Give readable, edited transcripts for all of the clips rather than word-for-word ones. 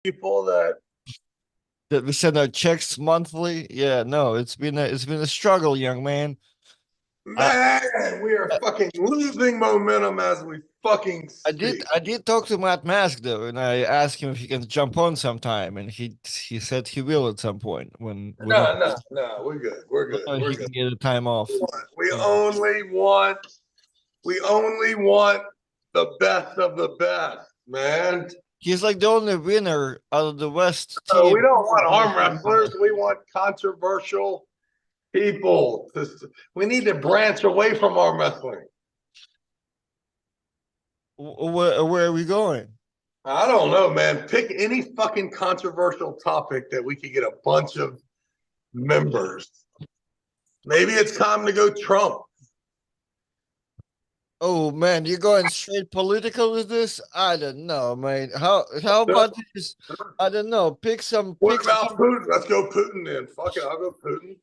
people that we send our checks monthly. Yeah, no, it's been a struggle, young man. I man, we are fucking losing momentum as we fucking I did speak. I did talk to Matt Mask though, and I asked him if he can jump on sometime, and he said he will at some point No, no, no, we're good. We're good. whenever We're he good. can get a time off. We Yeah. only want we only want the best of the best, man. He's like the only winner out of the West So we team. don't want arm wrestlers. We want controversial people. We need to branch away from arm wrestling. Where are we going? I don't know, man. Pick any fucking controversial topic that we could get a bunch of members. Maybe it's time to go Trump. Oh man, you're going straight political with this? I don't know, man. How about this? I don't know. What Pick about some. Putin? Let's go Putin then. Fuck it, I'll go Putin.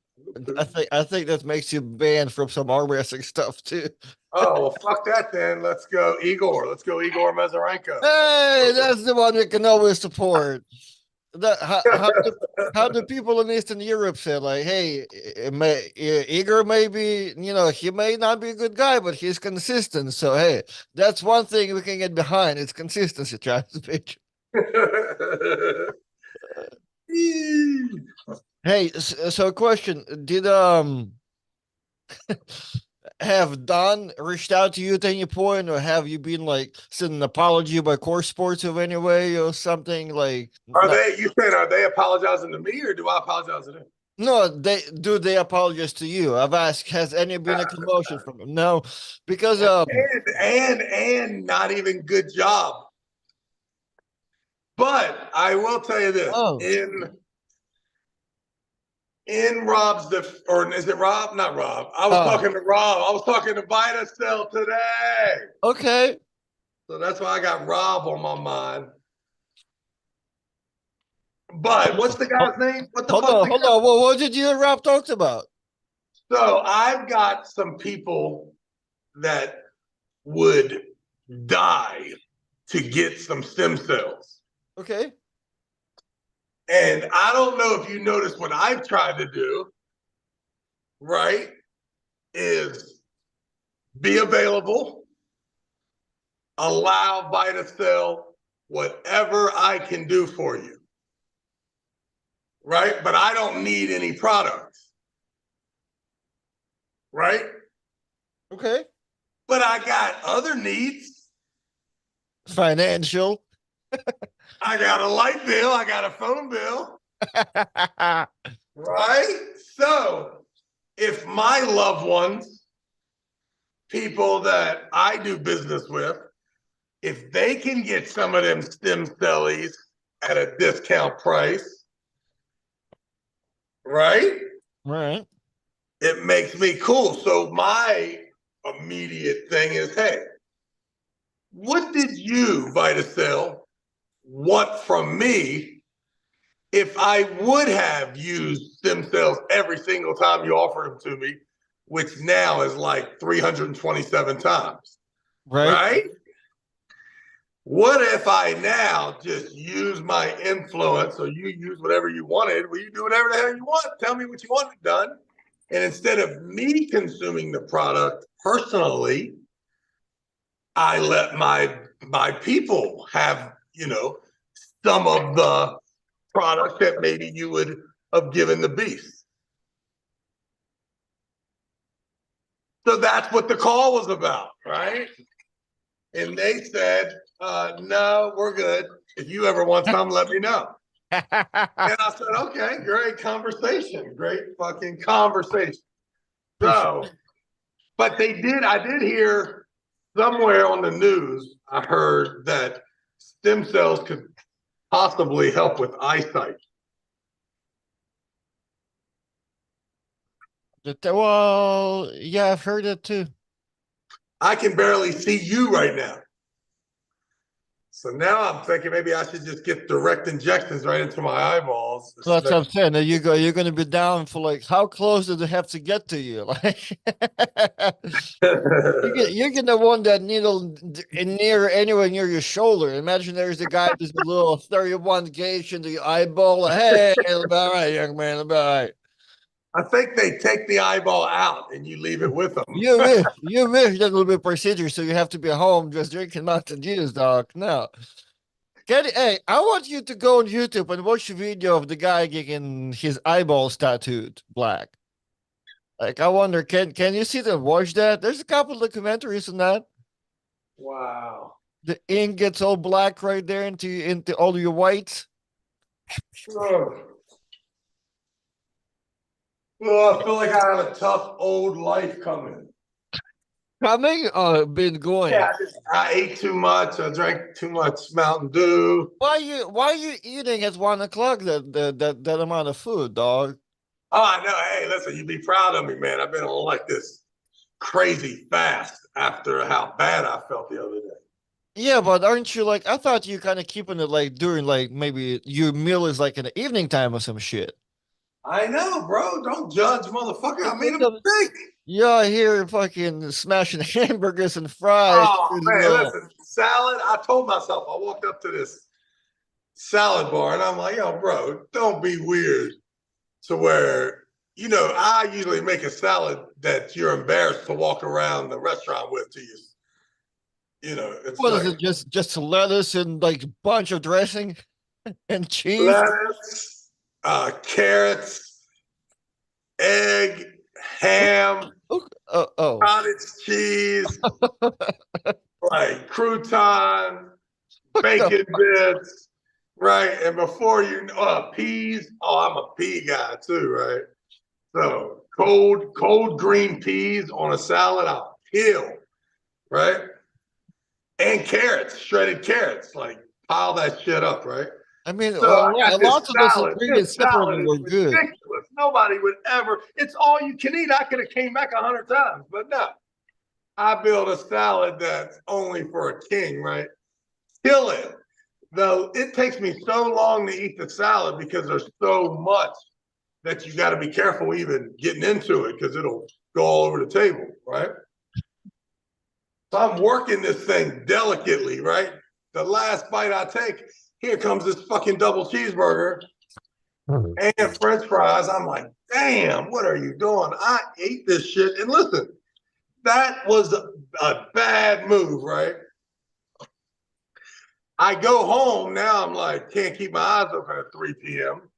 I think that makes you banned from some arm wrestling stuff too. Oh, well, fuck that then. Let's go Igor. Let's go Igor Mazarenko. Hey, that's the one we can always support. That how do people in Eastern Europe say like, hey, Igor may be, he may not be a good guy, but he's consistent. So hey, that's one thing we can get behind. It's consistency, Travis Pitch. Hey, so question: Did have Don reached out to you at any point, or have you been like sent an apology by Core Sports of any way or something like? Are Not, they? You saying are they apologizing to me or do I apologize to them? no, they apologize to you. I've asked, has any been a commotion from them? No, because And not even good job. But I will tell you this: oh, in Rob's or is it Rob? Not Rob. I was uh, talking to Rob. I was talking to Vita Cell today. okay. So that's why I got Rob on my mind. But what's the Hold, guy's name? What the hold fuck's on, the hold guy? on. What did you and Rob talked about? So I've got some people that would die to get some stem cells. Okay. And I don't know if you noticed what I've tried to do, right? Is be available, allow VitaCell whatever I can do for you, right? But I don't need any products, right? Okay. But I got other needs. Financial. I got a light bill, I got a phone bill, right? So if my loved ones, people that I do business with, if they can get some of them stem cellies at a discount price, right? Right. It makes me cool. So my immediate thing is, hey, what did you, Vitacell, want from me if I would have used stem cells every single time you offered them to me, which now is like 327 times, Right. right? What if I now just use my influence or you use whatever you wanted? Well, you do whatever the hell you want. Tell me what you want done. And instead of me consuming the product personally, I let my people have, some of the product that maybe you would have given the beast. So that's what the call was about, right? And they said, no, we're good. If you ever want some, let me know. And I said, okay, great conversation. Great fucking conversation. Appreciate. So, but I did hear somewhere on the news, I heard that stem cells could possibly help with eyesight. Well, yeah, I've heard it too. I can barely see you right now. So now I'm thinking maybe I should just get direct injections right into my eyeballs. So that's what I'm saying. Now you're gonna be down for like how close does it have to get to you? Like you get the one that needle near anywhere near your shoulder. Imagine there's a guy with a little 31 gauge in the eyeball. Hey, it'll be all right, young man. It'll be all right. I think they take the eyeball out and you leave it with them. You wish that little bit procedure, so you have to be home just drinking Mountain Dews, dog. No. Hey, I want you to go on YouTube and watch a video of the guy getting his eyeballs tattooed black. Like, I wonder, can you see them watch that? There's a couple of documentaries on that. Wow. The ink gets all black right there into all your whites. Oh. Oh, I feel like I have a tough old life coming. Coming or been going? Yeah, I ate too much. I drank too much Mountain Dew. Why you eating at 1 o'clock that amount of food, dog? Oh, I know. Hey, listen, you be proud of me, man. I've been on like this crazy fast after how bad I felt the other day. Yeah, but aren't you like, I thought you kind of keeping it like during like maybe your meal is like in the evening time or some shit. I know, bro. Don't judge, motherfucker. I made a mistake. You're here fucking smashing hamburgers and fries. Oh man, listen, salad. I told myself I walked up to this salad bar and I'm like, yo, bro, don't be weird to where, I usually make a salad that you're embarrassed to walk around the restaurant with to you. It's What like is it? Just lettuce and like bunch of dressing and cheese. lettuce, carrots, egg, ham, cottage cheese, like crouton, bacon bits, right? And before you know, peas. Oh, I'm a pea guy too, right? So cold green peas on a salad, I'll kill, right? And carrots, shredded carrots, like pile that shit up, right? I mean, So I got this lots of those salad. ingredients This salad separately is were good. ridiculous. Nobody would ever. It's all you can eat. I could have came back 100 times, but no. I build a salad that's only for a king, right? Kill it. Though it takes me so long to eat the salad because there's so much that you got to be careful even getting into it because it'll go all over the table, right? So I'm working this thing delicately, right? The last bite I take, here comes this fucking double cheeseburger and French fries. I'm like, damn, what are you doing? I ate this shit. And listen, that was a bad move, right? I go home now. I'm like, can't keep my eyes open at 3 p.m.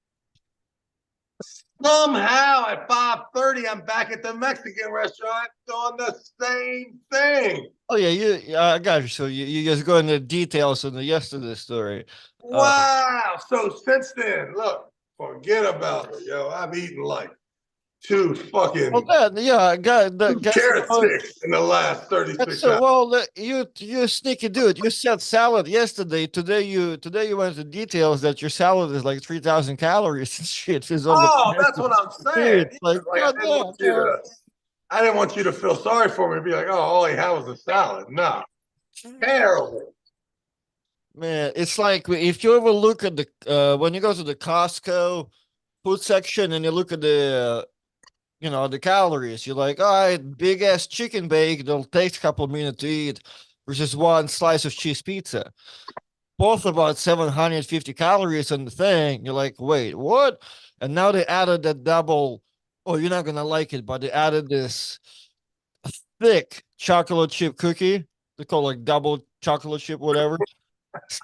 Somehow at 5:30, I'm back at the Mexican restaurant doing the same thing. Oh yeah, I got you. So you just go into details on the yesterday story. Wow. So since then, look, forget about it, yo. I've eaten like two fucking carrot sticks in the last 36 hours. Well, you sneaky dude. You said salad yesterday. Today you went into details that your salad is like 3,000 calories and shit. Oh, that's what I'm saying. Like, I didn't want you to feel sorry for me and be like, oh, all he had was a salad. No. Terrible. Man, it's like if you ever look at the when you go to the Costco food section and you look at the calories, you're like, all right, big ass chicken bake, it'll take a couple of minutes to eat versus one slice of cheese pizza. Both about 750 calories on the thing. You're like, wait, what? And now they added that double. Oh, you're not gonna like it, but they added this thick chocolate chip cookie. They call it like double chocolate chip, whatever.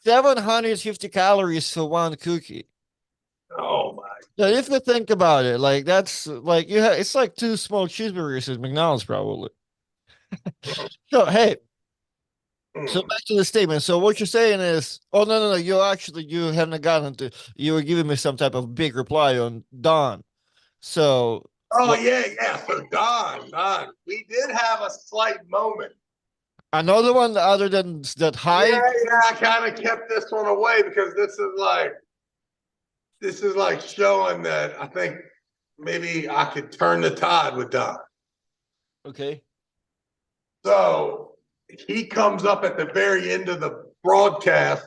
750 calories for one cookie. Oh my. Now, if you think about it, like that's like it's like two small cheeseburgers at McDonald's, probably. So hey, so back to the statement. So what you're saying is, oh no, you haven't gotten to. You were giving me some type of big reply on Don. So. Oh yeah. So Don, we did have a slight moment. Another one other than that high. Yeah. I kind of kept this one away because this is like showing that I think maybe I could turn the tide with Don. Okay. So he comes up at the very end of the broadcast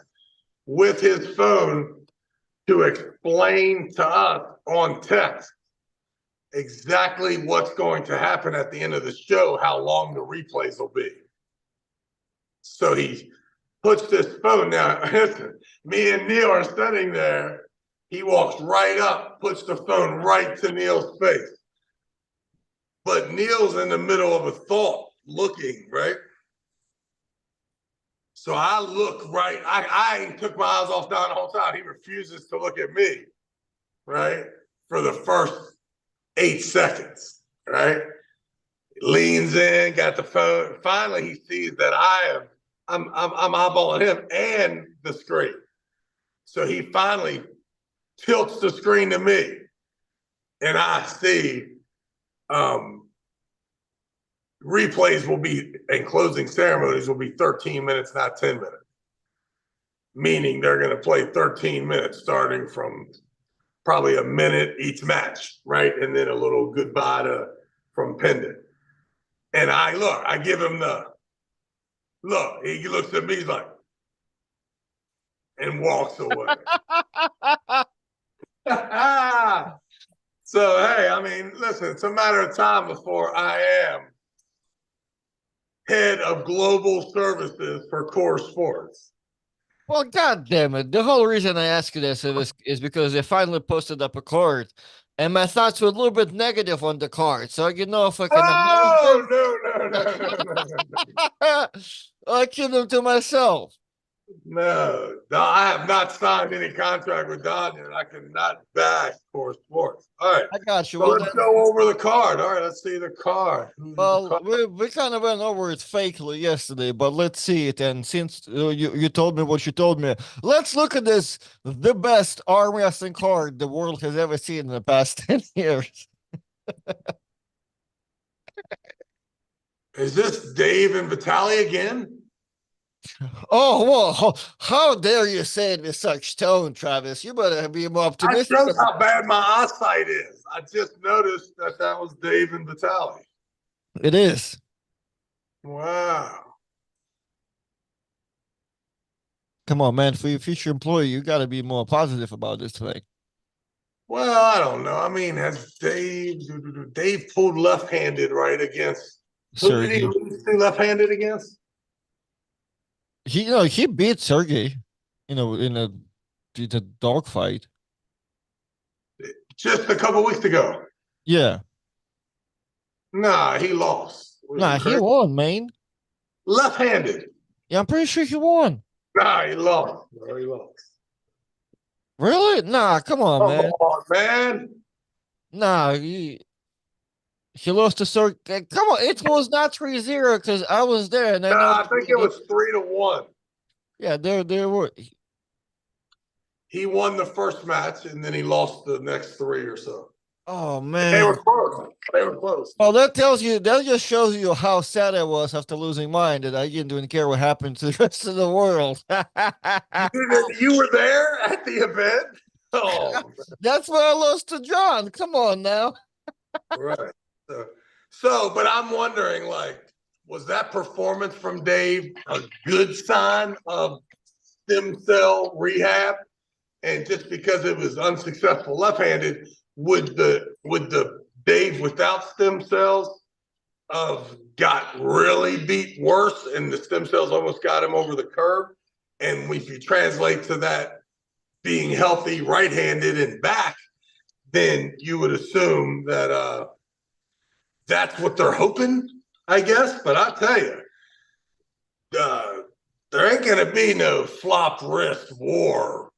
with his phone to explain to us on text exactly what's going to happen at the end of the show, how long the replays will be. So he puts this phone now. Me and Neil are sitting there. He walks right up, puts the phone right to Neil's face. But Neil's in the middle of a thought, looking, right? So I look right. I took my eyes off Don the whole time. He refuses to look at me, right? For the first 8 seconds, right? Leans in, got the phone. Finally, he sees that I'm eyeballing him and the screen. So he finally tilts the screen to me, and I see replays will be, and closing ceremonies will be 13 minutes, not 10 minutes. Meaning they're going to play 13 minutes starting from probably a minute each match, right? And then a little goodbye from Pendant. And I give him the look. He looks at me, he's like, and walks away. So, hey, I mean, listen, it's a matter of time before I am head of global services for Core Sports. Well, God damn it. The whole reason I ask you this is because they finally posted up a card, and my thoughts were a little bit negative on the card. So, you know, if I can No. I keep them to myself. No, I have not signed any contract with Don yet. I cannot back Core Sports. All right. I got you. So let's go over the card. All right, let's see the card. Well, we kind of went over it fakely yesterday, but let's see it. And since you told me what you told me, let's look at this, the best arm wrestling card the world has ever seen in the past 10 years. Is this Dave and Vitaly again? Oh, well, how dare you say it with such tone, Travis? You better be more optimistic. That shows how bad my eyesight is. I just noticed that was Dave and Vitaly. It is. Wow. Come on, man. For your future employee, you got to be more positive about this thing. Well, I don't know. I mean, has Dave pulled left-handed right against? Who did he lose to left-handed against? He beat Sergey, in a dogfight. Just a couple weeks ago. Yeah. Nah, he lost. Nah, he won, man. Left-handed. Yeah, I'm pretty sure he won. Nah, he lost. No, he lost. Really? Nah, come on, man. Come on, man. Nah, he lost to Sergey. Come on, it was not 3-0 because I was there and I think it was 3-1. Yeah, there were. He won the first match and then he lost the next 3 or so. Oh man, they were close. They were close. Well, that just shows you how sad I was after losing mine, that I didn't care what happened to the rest of the world. You were there at the event? Oh, that's why I lost to John. Come on now. Right. So, but I'm wondering, like, was that performance from Dave a good sign of stem cell rehab? And just because it was unsuccessful left-handed, would the Dave without stem cells got really beat worse, and the stem cells almost got him over the curve? And if you translate to that being healthy right-handed and back, then you would assume that that's what they're hoping, I guess. But I tell you, there ain't gonna be no flop wrist war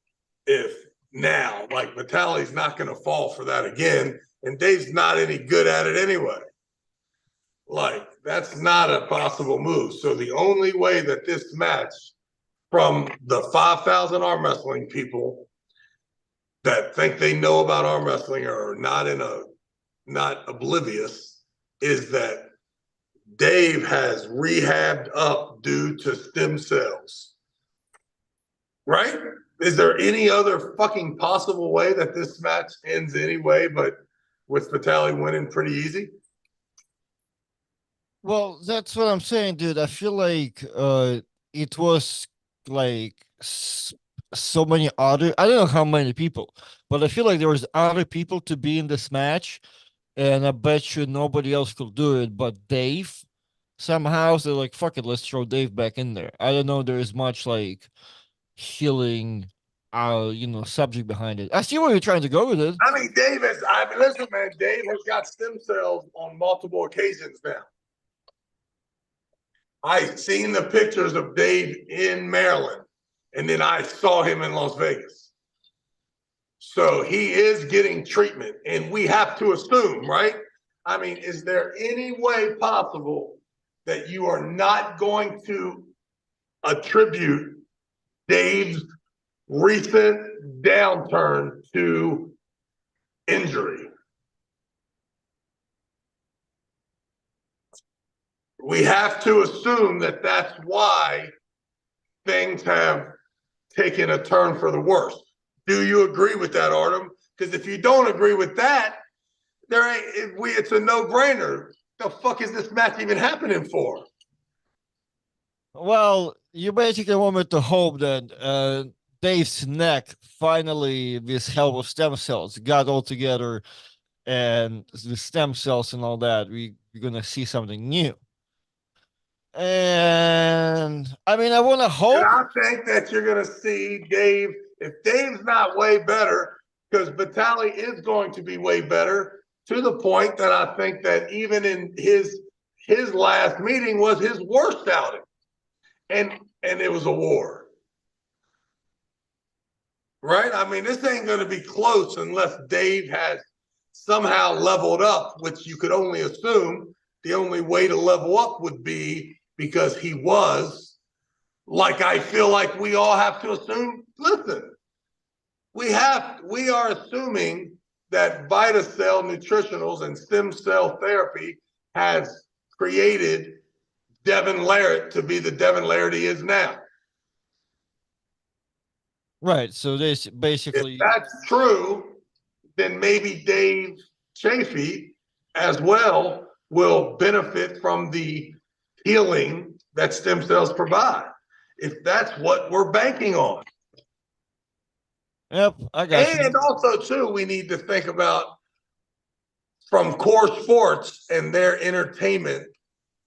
if now, like, Vitaly's not gonna fall for that again, and Dave's not any good at it anyway. Like, that's not a possible move. So the only way that this match, from the 5,000 arm wrestling people that think they know about arm wrestling or are not oblivious, is that Dave has rehabbed up due to stem cells. Right? Is there any other fucking possible way that this match ends anyway, but with Vitaly winning pretty easy? Well, that's what I'm saying, dude. I feel like it was like so many other. I don't know how many people, but I feel like there was other people to be in this match, and I bet you nobody else could do it. But Dave, somehow they're like, fuck it, let's throw Dave back in there. I don't know. There is much like healing, subject behind it. I see where you're trying to go with it. I mean, listen, man, Dave has got stem cells on multiple occasions now. I seen the pictures of Dave in Maryland, and then I saw him in Las Vegas. So he is getting treatment, and we have to assume, right? I mean, is there any way possible that you are not going to attribute Dave's recent downturn to injury? We have to assume that that's why things have taken a turn for the worse. Do you agree with that, Artem? Because if you don't agree with that, it's a no-brainer. The fuck is this match even happening for? Well, you basically want me to hope that Dave's neck finally, with help of stem cells, got all together, and the stem cells and all that, we're gonna see something new. And I mean, I want to And hope. I think that you're going to see Dave, if Dave's not way better, because Vitali is going to be way better, to the point that I think that even in his last meeting was his worst outing. And it was a war. Right? I mean, this ain't going to be close unless Dave has somehow leveled up, which you could only assume the only way to level up would be because he was, like I feel like we all have to assume. Listen, we are assuming that VitaCell Nutritionals and stem cell therapy has created Devin Larratt to be the Devin Larratt he is now. Right. So this basically, If that's true, then maybe Dave Chafee as well will benefit from the healing that stem cells provide. If that's what we're banking on. yep, I got you. And also, too, we need to think about from Core Sports and their entertainment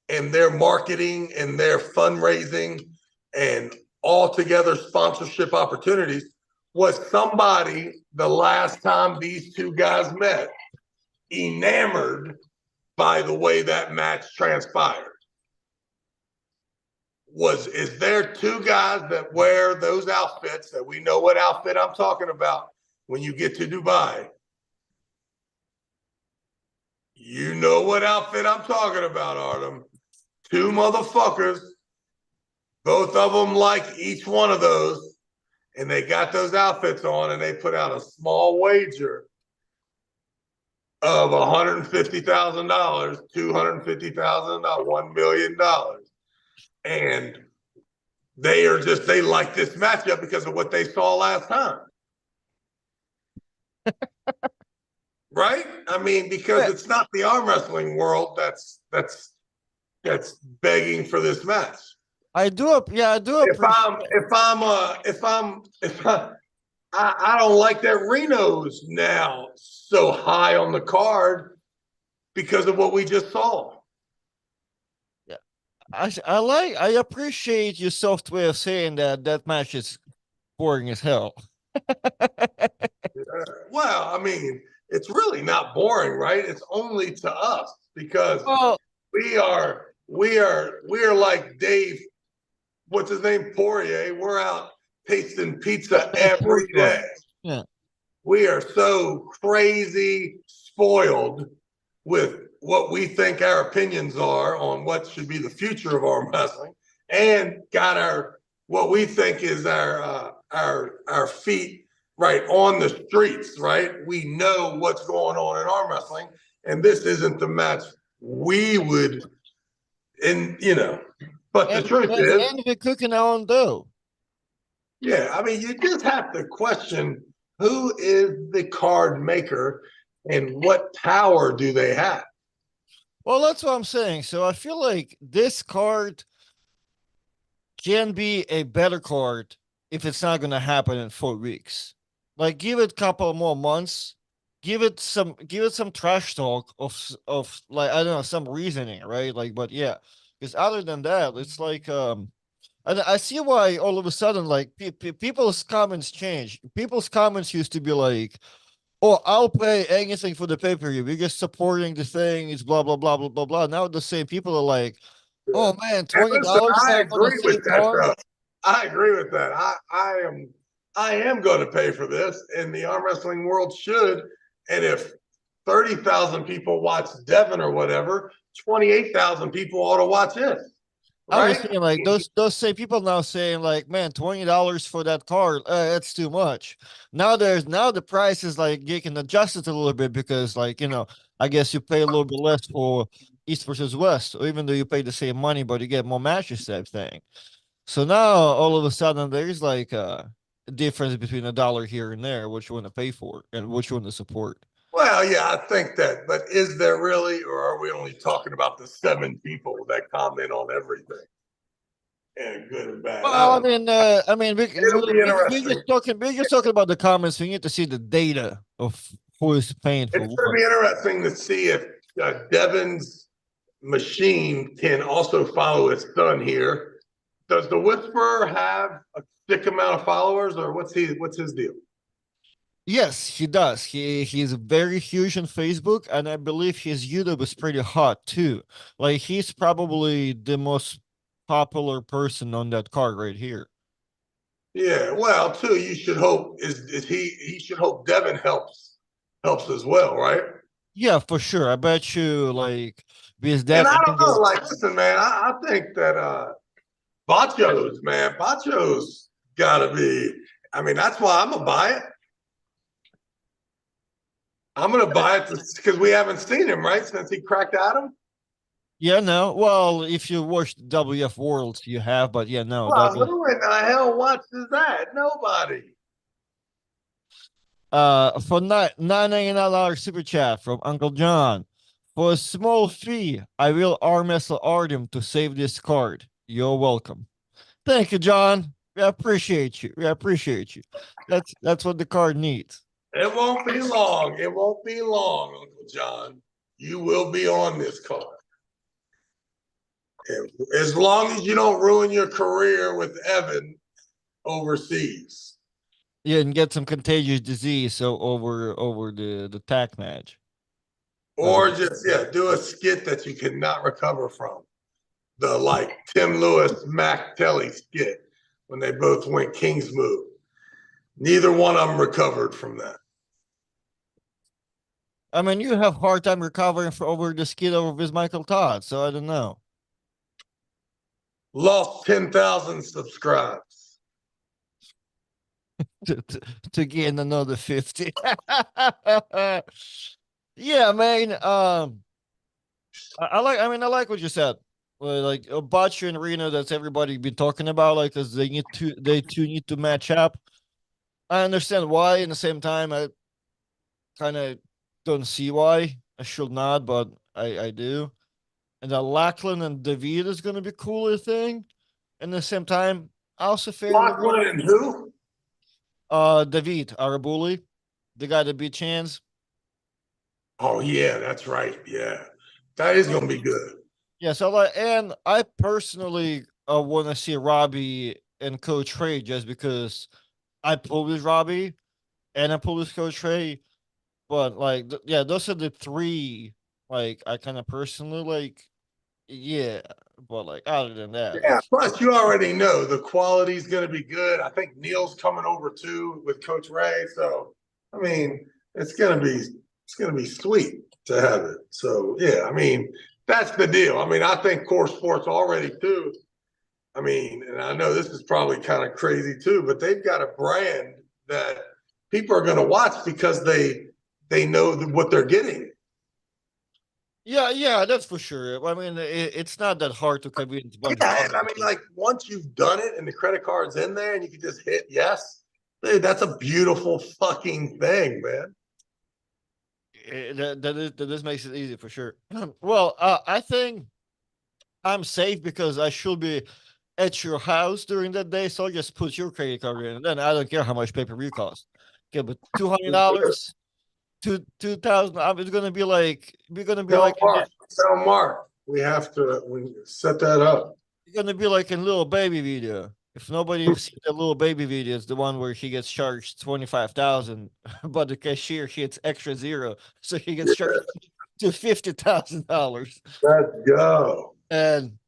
and their marketing and their fundraising and altogether sponsorship opportunities. Was somebody the last time these two guys met enamored by the way that match transpired? Is there two guys that wear those outfits that we know what outfit I'm talking about when you get to Dubai? You know what outfit I'm talking about, Artem. Two motherfuckers, both of them like each one of those, and they got those outfits on, and they put out a small wager of $150,000, $250,000, $1 million. And they like this matchup because of what they saw last time. Right? I mean, because it's not the arm wrestling world that's begging for this match. I do. Yeah, I do. I don't like that Reno's now so high on the card because of what we just saw. Yeah, I appreciate your soft way of saying that match is boring as hell. Well, I mean, it's really not boring, right? It's only to us because we are like Dave, what's his name, Poirier. We're out tasting pizza every day. Yeah. We are so crazy spoiled with what we think our opinions are on what should be the future of arm wrestling, and got what we think is our feet right on the streets, right? We know what's going on in arm wrestling, and this isn't the match we would, but the truth is, and we're cooking our own dough. Yeah, I mean, you just have to question who is the card maker and what power do they have? Well, that's what I'm saying. So I feel like this card can be a better card if it's not gonna happen in 4 weeks. Like give it a couple more months. Give it some trash talk of like I don't know some reasoning, right? Like, but yeah, because other than that, it's like I see why all of a sudden like people's comments change. People's comments used to be like, "Oh, I'll pay anything for the pay per view. We're just supporting the thing. It's blah blah blah blah blah blah." Now the same people are like, Yeah. "Oh man, And twenty listen, dollars I now for the agree with same that card." though. I agree with that. I am going to pay for this, and the arm wrestling world should. And if 30,000 people watch Devin or whatever, 28,000 people ought to watch it, I'm just right? saying, like those same people now saying, like, man, $20 for that card, that's too much. Now the price is like you can adjust it a little bit because, like, I guess you pay a little bit less for East versus West, or even though you pay the same money, but you get more matches, type thing. So now all of a sudden there's like a difference between a dollar here and there, what you want to pay for and what you want to support. Well, yeah, I think that, but is there really, or are we only talking about the 7 people that comment on everything and good and bad? I Well, don't know. I mean, It'll be interesting. we're just talking about the comments. We need to see the data of who is paying for It's going to what. be interesting to see if Devin's machine can also follow his son here. Does the Whisperer have a thick amount of followers, or what's his deal? Yes, he does. He's very huge on Facebook, and I believe his YouTube is pretty hot too. Like he's probably the most popular person on that card right here. Yeah, well, too, you should hope is he should hope Devin helps as well, right? Yeah, for sure. I bet you like because And that I don't know, angle. like, listen, man, I think that Bacho's gotta be. I mean, that's why I'm gonna buy it. I'm gonna buy it because we haven't seen him, right? Since he cracked Adam. Yeah, no. Well, if you watch WF Worlds, you have, but yeah, no. Well, who in the hell watches that? Nobody. For $9.99 super chat from Uncle John. For a small fee, I will arm wrestle Artem to save this card. You're welcome. Thank you, John. We appreciate you. We appreciate you. That's what the card needs. It won't be long. It won't be long, Uncle John. You will be on this card. And as long as you don't ruin your career with Evan overseas. Yeah, and get some contagious disease so over the tag match. Or just, yeah, do a skit that you cannot recover from. The like Tim Lewis, Mac Telly skit when they both went King's Move. Neither one of them recovered from that. I mean, you have hard time recovering over the skid over with Michael Todd, so I don't know. Lost 10,000 subscribes. to gain another 50. Yeah, man. I like what you said. Like Butcher and Reno, that's everybody been talking about, like, because they two need to match up. I understand why. In the same time, I kind of don't see why. I should not, but I do. And the Lachlan and David is gonna be cooler thing. And at the same time, I also feel Lachlan and who? David Arabuli, the guy that beat Chance. Oh, yeah, that's right. Yeah. That is going to be good. Yeah, so like, and I personally want to see Robbie and Coach Ray just because I pulled with Robbie and I pulled with Coach Ray. But like, yeah, those are the three. Like, I kind of personally like, yeah. But like, other than that, Yeah. it's Plus, you already know the quality is going to be good. I think Neil's coming over too with Coach Ray. So, I mean, it's going to be sweet to have it. So, yeah, I mean, that's the deal. I mean, I think Core Sports already too. I mean, and I know this is probably kind of crazy too, but they've got a brand that people are going to watch because they know what they're getting. yeah, that's for sure. I mean, it's not that hard to convince a bunch of Yeah, and I other mean, people. like once you've done it and the credit card's in there and you can just hit yes, dude, that's a beautiful fucking thing, man. That makes it easy for sure. Well, I think I'm safe because I should be. at your house during that day, so just put your credit card in. And then I don't care how much pay-per-view costs. Okay, but $200, 2,000. It's gonna be like we're gonna be Tell like Mark. Tell Mark. We set that up. it's gonna be like in little baby video. If nobody has seen the little baby video, it's the one where he gets charged 25,000, but the cashier hits extra zero, so he gets charged to $50,000. Let's go. And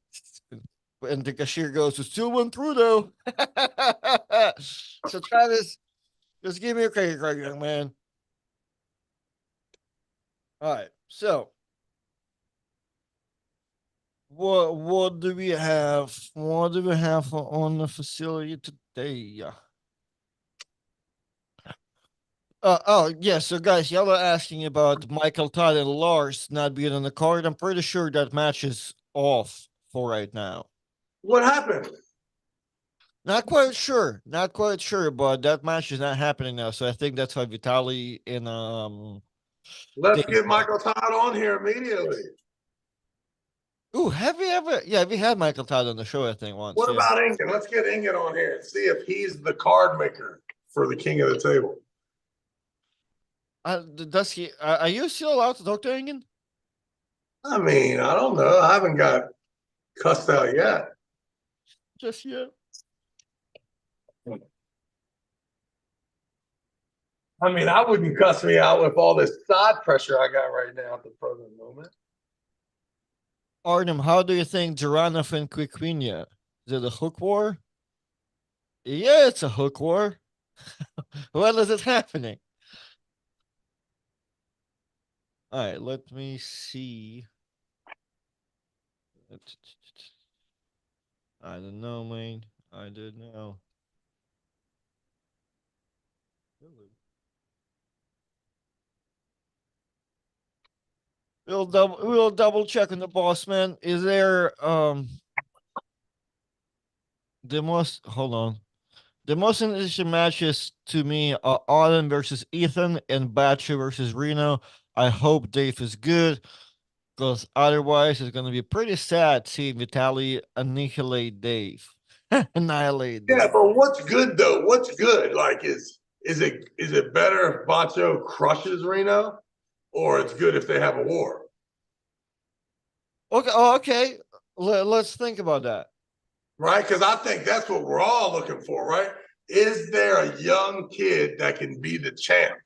the cashier goes, "It still went through though." So Travis, just give me a credit card, young man. All right. So what do we have? What do we have on the facility today? Oh yeah. So guys, y'all are asking about Michael Todd and Lars not being on the card. I'm pretty sure that match is off for right now. What happened? Not quite sure. Not quite sure, but that match is not happening now. So I think that's why Vitali and Let's Dave. get Michael Todd on here immediately. Ooh, have we ever? Yeah, we had Michael Todd on the show, I think, once. What Yeah. about Engin? Let's get Engin on here and see if he's the card maker for the king of the table. Does he? Are you still allowed to talk to Engin? I mean, I don't know. I haven't got cussed out yet. Just yet. I mean, I wouldn't cuss me out with all this side pressure I got right now at the present moment. Artem, how do you think Duranov and Quiquinha? Is it a hook war? Yeah, it's a hook war. When is it happening? All right, let me see. I don't know, man. I don't know. We'll double check on the boss man. Is there the most hold on. The most interesting matches to me are Auden versus Ethan and Batcher versus Reno. I hope Dave is good, because otherwise it's gonna be pretty sad seeing Vitaly annihilate Dave. Annihilate Dave. Yeah, but what's good though? What's good? Like, is it better if Bacho crushes Reno, or it's good if they have a war? Okay, oh, okay. Let's think about that. Right? Because I think that's what we're all looking for, right? Is there a young kid that can be the champ,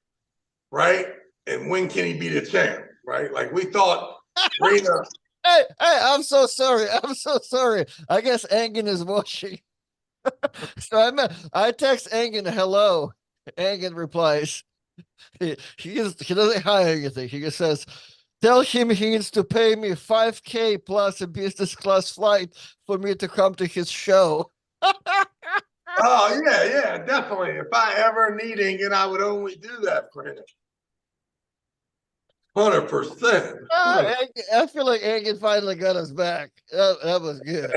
right? And when can he be the champ, right? Like we thought Reno. Hey, I'm so sorry. I'm so sorry. I guess Engin is watching. So I text Engin hello. Engin replies. He doesn't hide anything. He just says, tell him he needs to pay me 5K plus a business class flight for me to come to his show. Oh yeah, definitely. If I ever need Engin, I would only do that for him. 100%. I feel like Engin finally got us back. That was good.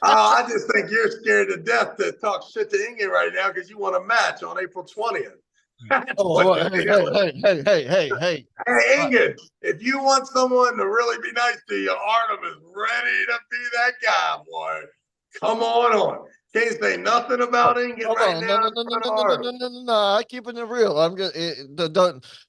I just think you're scared to death to talk shit to Engin right now because you want a match on April 20th. Hey. Hey, Engin, if you want someone to really be nice to you, Artem is ready to be that guy, boy. Come on. Can't say nothing about Engin right now. No. I'm keeping it real. I'm just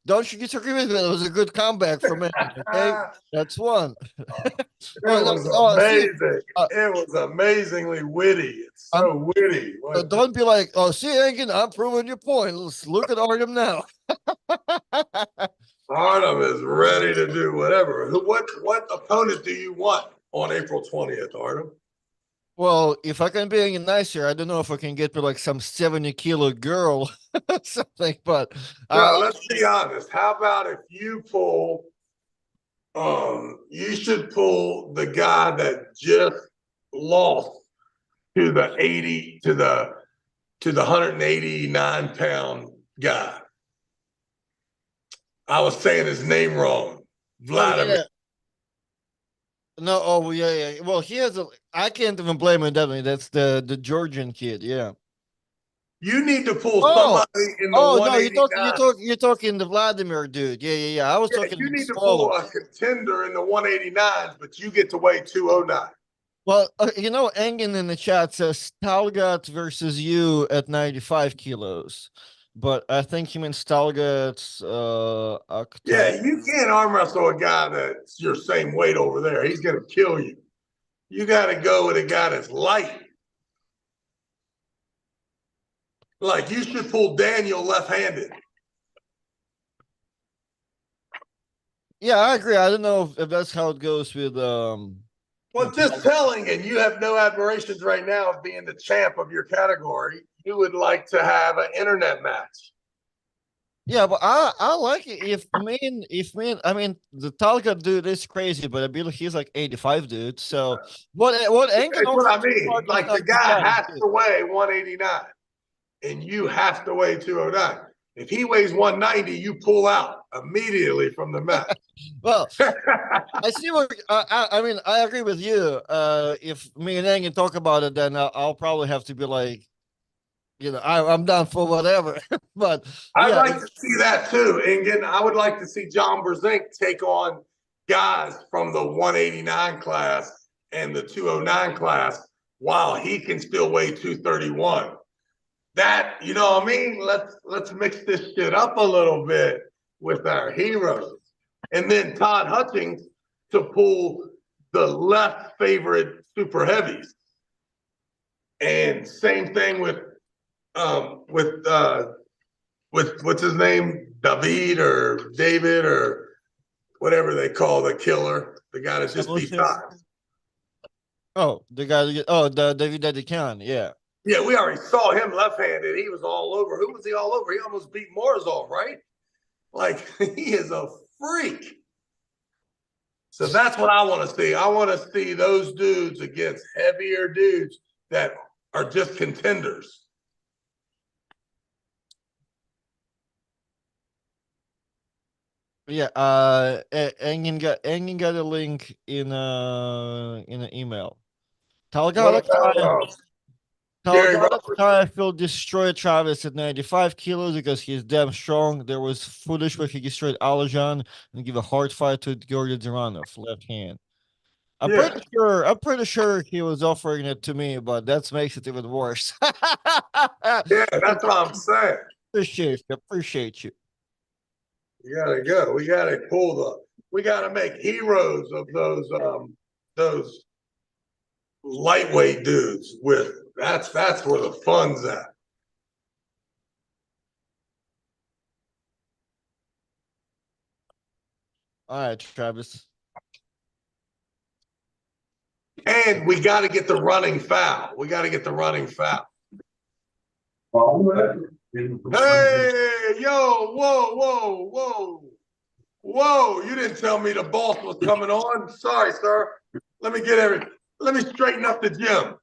don't you disagree with me? It was a good comeback from me. Okay, that's one. It was amazing. It was amazingly witty. It's so witty. Don't be like, oh, see, Engin, I'm proving your point. Let's look at Artem now. Artem is ready to do whatever. What opponent do you want on April 20th, Artem? Well, if I can be any nicer, I don't know if I can get to like some 70-kilo girl or something, but let's be honest. How about if you pull you should pull the guy that just lost to the 189-pound guy. I was saying his name wrong. Vladimir. Oh, yeah. No, oh yeah. Well, he has I can't even blame him definitely. That's the Georgian kid, yeah. You need to pull somebody in the 189. No, you're talking the Vladimir dude. Yeah. I was talking you the need to pull a contender in the 189s, but you get to weigh 209. Well, Engin in the chat says Stalgat versus you at 95 kilos, but I think he means Stalgat's Yeah, you can't arm wrestle a guy that's your same weight over there. He's gonna kill you. You got to go with a guy that's light. Like you should pull Daniel left-handed. Yeah, I agree. I don't know if that's how it goes with Well, just telling, and you have no admirations right now of being the champ of your category. You would like to have an internet match. Yeah, but I like it I mean the Talca dude is crazy, but I believe he's like 85, dude. So what Engin That's also what I mean. Like the guy has too. to weigh 189 and you have to weigh 209. If he weighs 190, you pull out immediately from the match. Well, I see what I mean. I agree with you. If me and Engin talk about it, then I'll probably have to be like, I'm down for whatever. But I'd yeah, like to see that too, Engin. I would like to see John Brzenk take on guys from the 189 class and the 209 class while he can still weigh 231. That, you know what I mean? Let's mix this shit up a little bit with our heroes. And then Todd Hutchings to pull the left favorite super heavies. And same thing with what's his name, David or whatever they call the killer, the guy that just beat Todd. Oh, the guy. The David Dedican. Yeah. Yeah, we already saw him left-handed. He was all over. Who was he all over? He almost beat Morozov, right? Like he is a freak. So that's what I want to see. I want to see those dudes against heavier dudes that are just contenders. Yeah, Engin got a link in an email. Talgalatai felt destroyed Travis at 95 kilos because he's damn strong. There was footage where he destroyed Alajan and give a hard fight to Georgi Duranov, left hand. I'm pretty sure he was offering it to me, but that makes it even worse. Yeah, that's what I'm saying. Appreciate you. We gotta go. We gotta make heroes of those lightweight dudes with that's where the fun's at. All right, Travis. And we got to get the running foul. Hey, yo, whoa! You didn't tell me the boss was coming on. Sorry, sir. Let me straighten up the gym.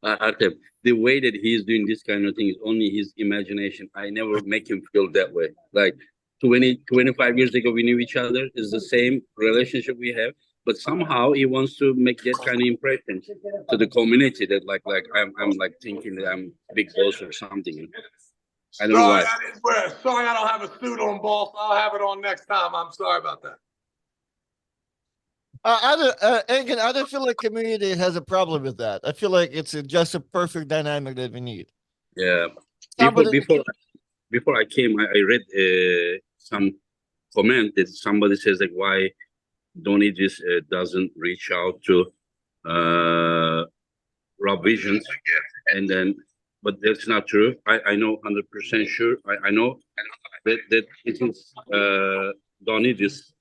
Artem, the way that he's doing this kind of thing is only his imagination. I never make him feel that way. Like 25 years ago, we knew each other. It's the same relationship we have. But somehow he wants to make that kind of impression to the community that like I'm like thinking that I'm big boss or something. I don't know why. Sorry, I don't have a suit on, boss. I'll have it on next time. I'm sorry about that. Engin, I don't feel like community has a problem with that. I feel like it's just a perfect dynamic that we need. Yeah. Before I came, I read some comment that somebody says like why Donnie just doesn't reach out to Rob Visions, and then, but that's not true. I know 100% sure. I know that it is Donnie just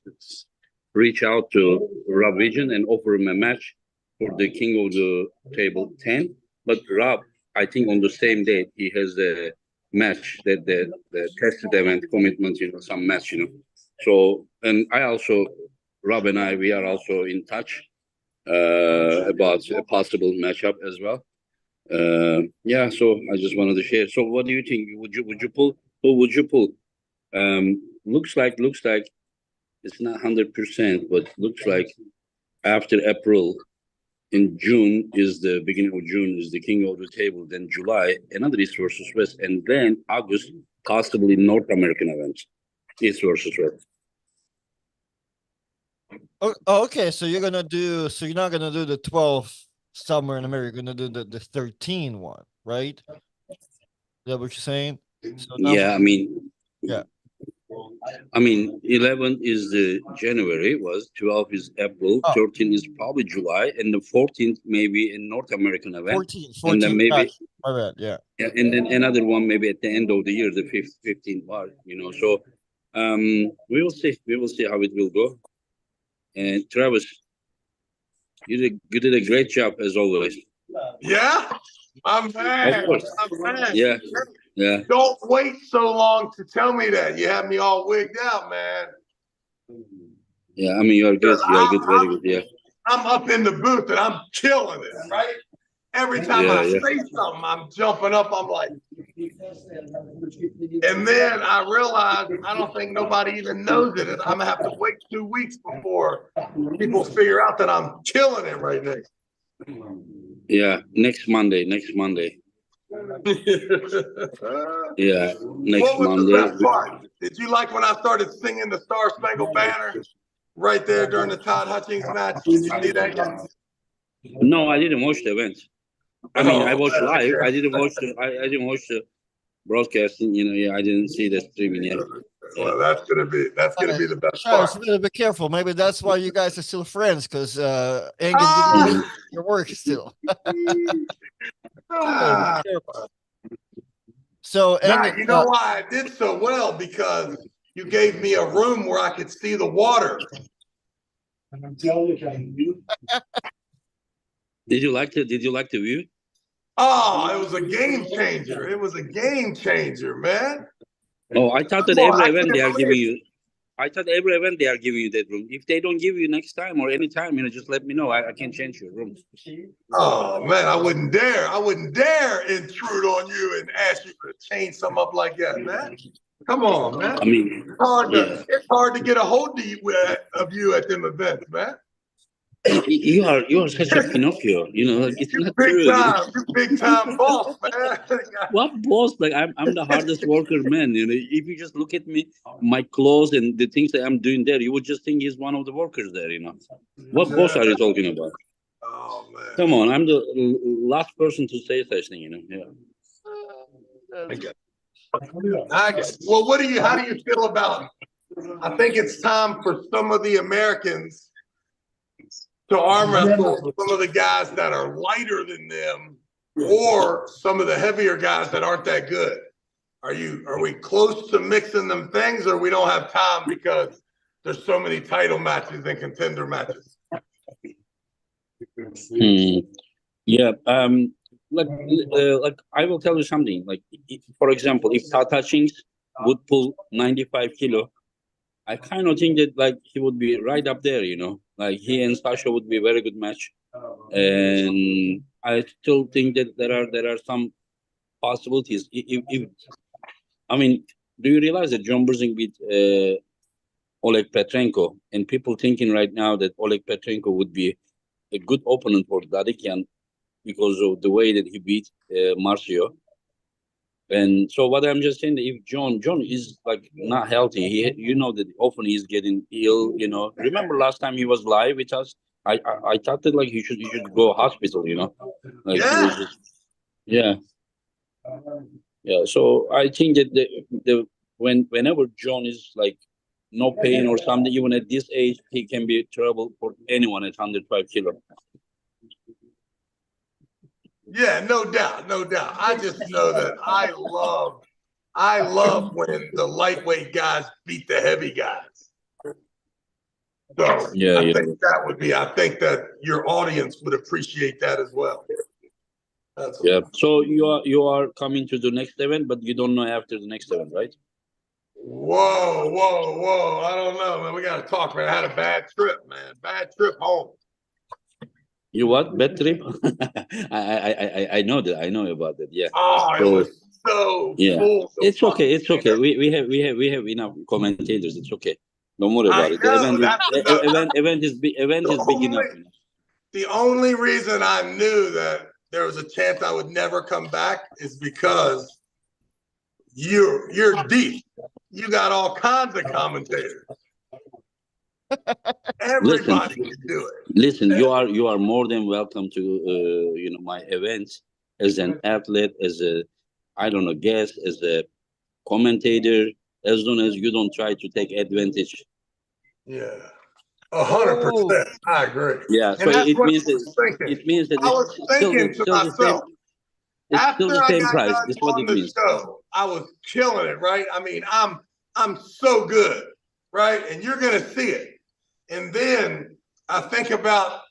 reach out to Rob Vision and offer him a match for the King of the Table 10. But Rob, I think on the same day he has a match that the tested event commitment, some match, So, and I also, Rob and we are also in touch about a possible matchup as well. Yeah, so I just wanted to share. So, what do you think? Would you pull? Who would you pull? Looks like it's not 100%, but looks like after April, in June is the beginning of June is the King of the Table. Then July, another East versus West, and then August, possibly North American events, East versus West. Okay, so you're gonna do. So you're not gonna do the 12 somewhere in America. You're gonna do the 13 one, right? Is that what you're saying? So Yeah, I mean, yeah. 11 is the January, was 12 is April, Oh, 13 is probably July, and the 14th maybe in North American event, 14, and then 14. maybe Gotcha. My bad. Yeah. yeah, and then another one maybe at the end of the year, the 15th bar. So we will see how it will go. And Travis, you did a great job as always. Yeah, I'm Of mad. course. I'm mad. Yeah, yeah, Don't wait so long to tell me that. You have me all wigged out, man. yeah. I mean, you are good. You are good. Very good. Yeah, I'm up in the booth and I'm killing it, right? Every time yeah, I yeah. say something, I'm jumping up. I'm like, and then I realize I don't think nobody even knows it. And I'm gonna have to wait 2 weeks before people figure out that I'm killing it right now. Yeah, next Monday. Next Monday. Yeah, next What was the Monday. best part? Did you like when I started singing the Star Spangled Banner right there during the Todd Hutchings match? Did you see that yet? No, I didn't watch the event. I mean, I Oh, watched live. okay. I didn't watch the. I didn't watch the broadcasting. Yeah, I didn't see the streaming yet. Yeah. Well, that's gonna be the best Travis, part. you better be careful. Maybe that's why you guys are still friends, because Engin didn't Ah! like your work still. Ah! So Nah, Engin, you know why I did so well? Because you gave me a room where I could see the water. Did you like the view? Oh, it was a game changer. It was a game changer, man. Oh, I thought that Come on, every I event can't they are believe giving it. you. I thought every event they are giving you that room. If they don't give you next time or any time, just let me know. I can change your room. Oh man, I wouldn't dare. I wouldn't dare intrude on you and ask you to change something up like that, man. Come on, man. I mean, yeah. It's hard to get a hold of you at them events, man. You are such a Pinocchio. Like it's not true. You big time boss, man. What boss? Like I'm the hardest worker, man. If you just look at me, my clothes and the things that I'm doing there, you would just think he's one of the workers there. What boss are you talking about? Oh man. Come on, I'm the last person to say such thing. Yeah. Well, how do you feel about? I think it's time for some of the Americans to arm wrestle some of the guys that are lighter than them, or some of the heavier guys that aren't that good. Are we close to mixing them things, or we don't have time because there's so many title matches and contender matches? Yeah. Like I will tell you something. Like, for example, if Tata Chings would pull 95 kilo, I kind of think that like he would be right up there. Like he and Sasha would be a very good match, and I still think that there are some possibilities. If I mean, do you realize that John Burzing beat Oleg Petrenko, and people thinking right now that Oleg Petrenko would be a good opponent for Dadikian because of the way that he beat Marcio. And so what I'm just saying, that if John is like not healthy, that often he's getting ill. Remember last time he was live with us, I thought that like he should go hospital. Like he was just yeah. So I think that whenever John is like no pain or something, even at this age, he can be trouble for anyone at 105 kilo. Yeah, no doubt, no doubt. I just know that I love when the lightweight guys beat the heavy guys. So I think that your audience would appreciate that as well. Yeah. So you are coming to the next event, but you don't know after the next event, right? Whoa. I don't know, man. We got to talk, man. I had a bad trip, man. Bad trip home. You what? Bad trip? I know that. I know about that. Yeah. Oh, it was so full. It's okay. It's okay. We have enough commentators. It's okay. Don't worry about it. The event is big enough. The only reason I knew that there was a chance I would never come back is because you're deep. You got all kinds of commentators. Everybody can do it. Listen, you are more than welcome to my events as an athlete, as a I don't know guest, as a commentator, as long as you don't try to take advantage. Yeah. Oh, 100%. I agree. Yeah, so And that's it what means I that was thinking. it means that I was thinking it's to still the same. myself, It's still after the I same got price. done That's what on it the means. show, I was killing it, right? I mean, I'm so good, right? And you're gonna see it. And then I think about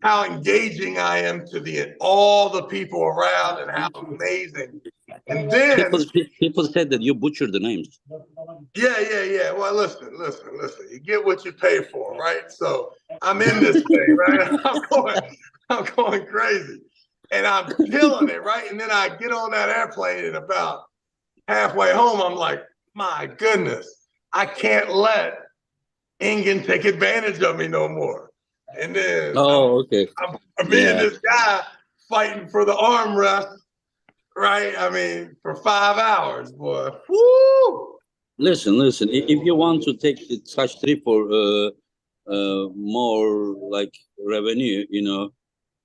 how engaging I am to all the people around and how amazing. And then, People said that you butchered the names. yeah. Well, listen. You get what you pay for, right? So I'm in this thing, right? I'm going crazy, and I'm killing it, right? And then I get on that airplane, and about halfway home, I'm like, my goodness, I can't let Engin take advantage of me no more. And then Okay. I'm me and this guy fighting for the armrest, right? I mean, for 5 hours, boy. Woo! Listen. If you want to take such trip for more like revenue,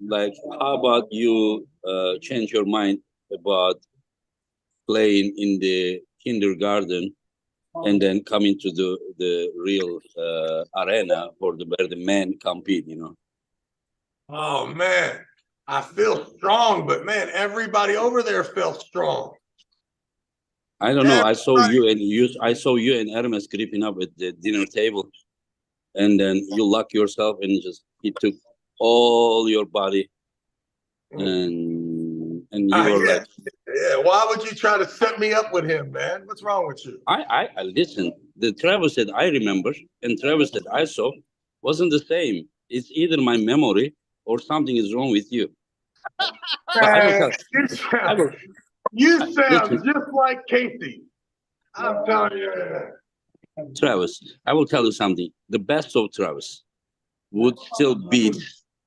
like how about you change your mind about playing in the kindergarten and then come into the real arena for where the men compete. Oh man, I feel strong, but man, everybody over there felt strong. I don't know. Everybody. I saw you and Hermes creeping up at the dinner table, and then you lock yourself and just he took all your body, and you were Yeah, like, yeah. Why would you try to set me up with him, man? What's wrong with you? I listen. The Travis that I remember and Travis that I saw wasn't the same. It's either my memory or something is wrong with you. But I will Man, tell. I will you listen, sound just like Casey. I'm telling you. Travis. I will tell you something. The best of Travis would still beat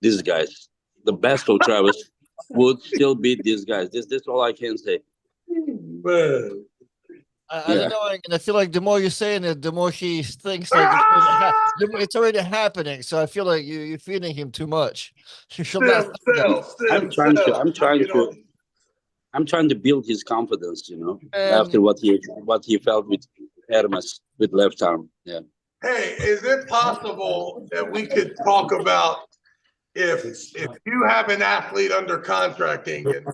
these guys. The best of Travis would still beat these guys. This all I can say. Man. I don't know, and I feel like the more you're saying it, the more he thinks like it's already happening. So I feel like you're feeding him too much. You should not say that. I'm trying to build his confidence, And after what he felt with Hermes with left arm. Yeah. Hey, is it possible that we could talk about if you have an athlete under contract, Engin,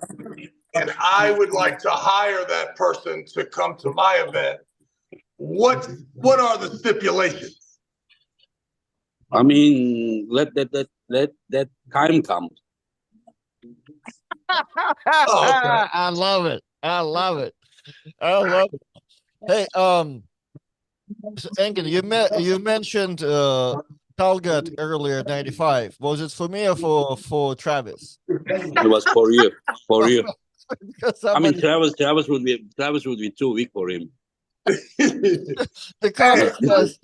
and I would like to hire that person to come to my event, what are the stipulations? I mean, let that time come. Oh, okay. I love it. I love it. I love it. Hey, so Engin, you mentioned Talgut earlier, 95. Was it for me or for Travis? It was for you, for you. Because I mean, somebody Travis would be too weak for him. the comment says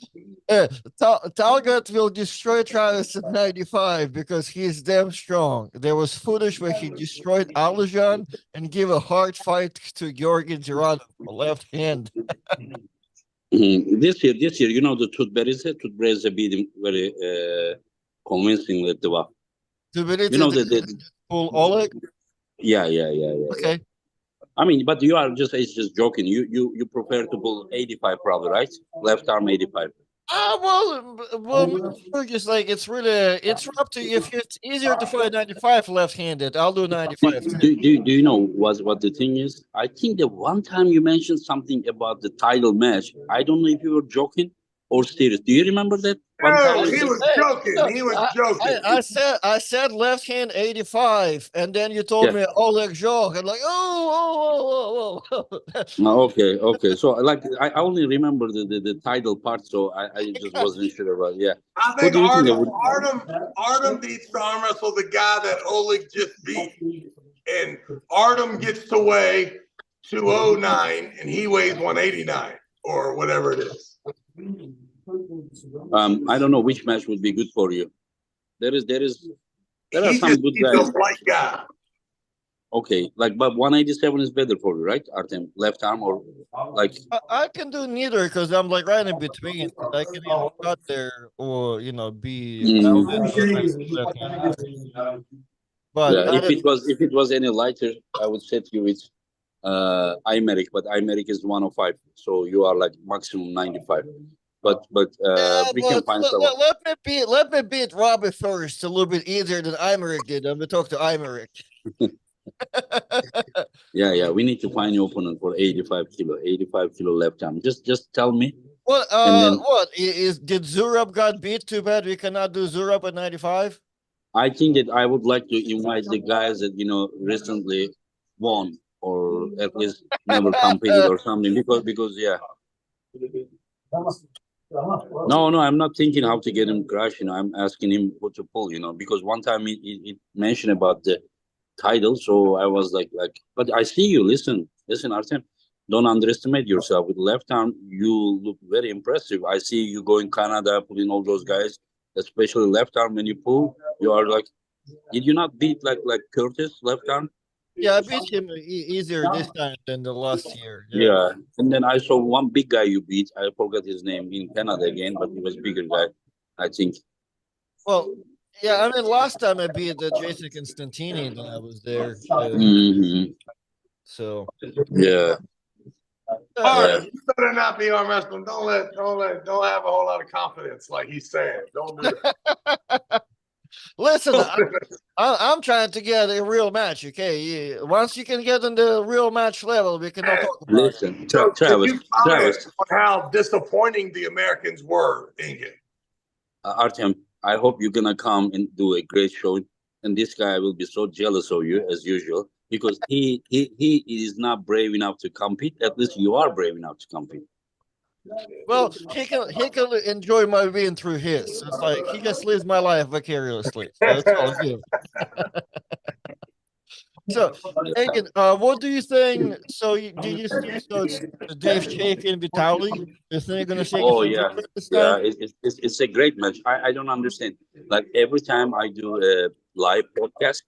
Talgut will destroy Travis in 95 because he's damn strong. There was footage where he destroyed Alijan and gave a hard fight to Georgi Giron, left hand. This year, the Tutbereze beat him very convincingly. The Pull Oleg. yeah. Okay. I mean, but it's just joking. You prefer to pull 85 probably, right? Left arm 85. Well, just like it's up to you. If it's easier to fight 95 left-handed, I'll do 95 too. Do you know what the thing is? I think that one time you mentioned something about the title match. I don't know if you were joking or serious. Do you remember that? One time No, you he said, was joking. He was joking. I said left hand 85, and then you told yeah. me Oleg Zhok. I'm like, Okay. So like I only remember the title part, so I just wasn't sure about. Yeah. I Who think do you think that would? Artem beats the arm wrestle the guy that Oleg just beat. And Artem gets to weigh 209 and he weighs 189 or whatever it is. I don't know which match would be good for you. There are some good he's guys. a light guy. Okay, like, but 187 is better for you, right, Artem? Left arm or like? I can do neither because I'm like right in between. I can either cut there or be balanced or I can do left hand. But Yeah, if it was any lighter, I would set you with Imeric, but Imeric is 105, so you are like maximum 95. But yeah, we can but find someone. let me beat Robert first a little bit easier than Imeric did. I'm gonna talk to Imeric. Yeah, yeah, we need to find your opponent for 85 kilo left arm. Just tell me, What and then did Zurab got beat? Too bad we cannot do Zurab at 95. I think that I would like to invite the guys that recently won or at least never competed or something because yeah. No, no, I'm not thinking how to get him crash. I'm asking him what to pull. Because one time he mentioned about the title, so I was like, but I see you. Listen, Artem, don't underestimate yourself. With left arm, you look very impressive. I see you going Canada, pulling all those guys, especially left arm. When you pull, you are like, did you not beat like Curtis left arm? Yeah, I beat him easier this time than the last year. Yeah. Yeah, and then I saw one big guy you beat. I forgot his name in Canada again, but he was bigger guy, I think. Well, yeah. I mean, last time I beat Jason Constantini, then I was there. Hmm. So Yeah, All yeah. right, you better not be arm wrestling. Don't have a whole lot of confidence like he's saying. Don't do listen, that. I'm trying to get a real match. Okay, yeah. Once you can get in the real match level, we can not talk about it. Listen, So can Travis, you comment Travis, on how disappointing the Americans were, Engin? Artem. I hope you're gonna come and do a great show. And this guy will be so jealous of you as usual because he is not brave enough to compete. At least you are brave enough to compete. Well, he can enjoy my win through his. It's like he just lives my life vicariously. So it's all good. So, Engin, what do you think? So, do you see? So it's Dave Chafin Vitali. You think you're gonna shake Oh some yeah, butt this yeah. time? It's a great match. I don't understand. Like every time I do a live podcast,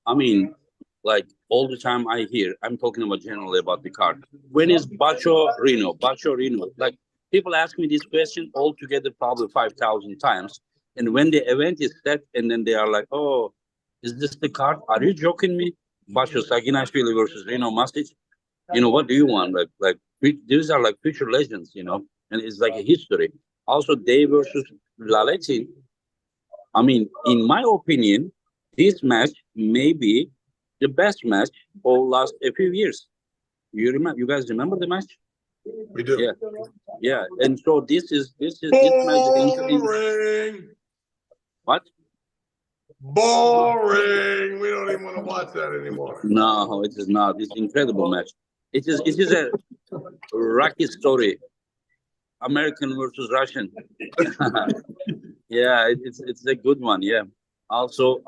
I mean, like all the time I hear, I'm talking about generally about the card. When is Bacho Reno? Bacho Reno. Like people ask me this question all together probably 5,000 times. And when the event is set, and then they are like, "Oh, is this the card? Are you joking me? Bacho Saginashvili versus Reno Masic. What do you want? These are like future legends. And it's like a history. Also, Dave versus Laletin. I mean, in my opinion, this match may be the best match for last a few years. You guys remember the match? We do. Yeah, yeah. And so this match is Boring. what? Boring. We don't even want to watch that anymore. No, it is not. It's incredible match. It is a Rocky story. American versus Russian. Yeah, it's a good one. Yeah. Also,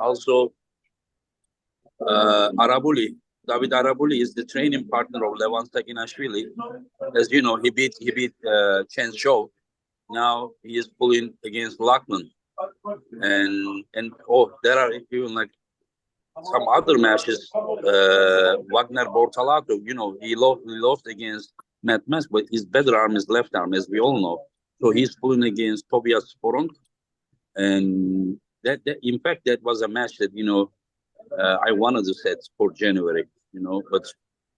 Arabuli. David Arabuli is the training partner of Levan Sakinashvili. As you know, he beat Chen Shou. Now he is pulling against Lachlan, and there are even like some other matches. Wagner Bortalato, he lost against Matt Mess, but his better arm is left arm, as we all know. So he's pulling against Tobias Sporong, and that in fact that was a match that I wanted to set for January, but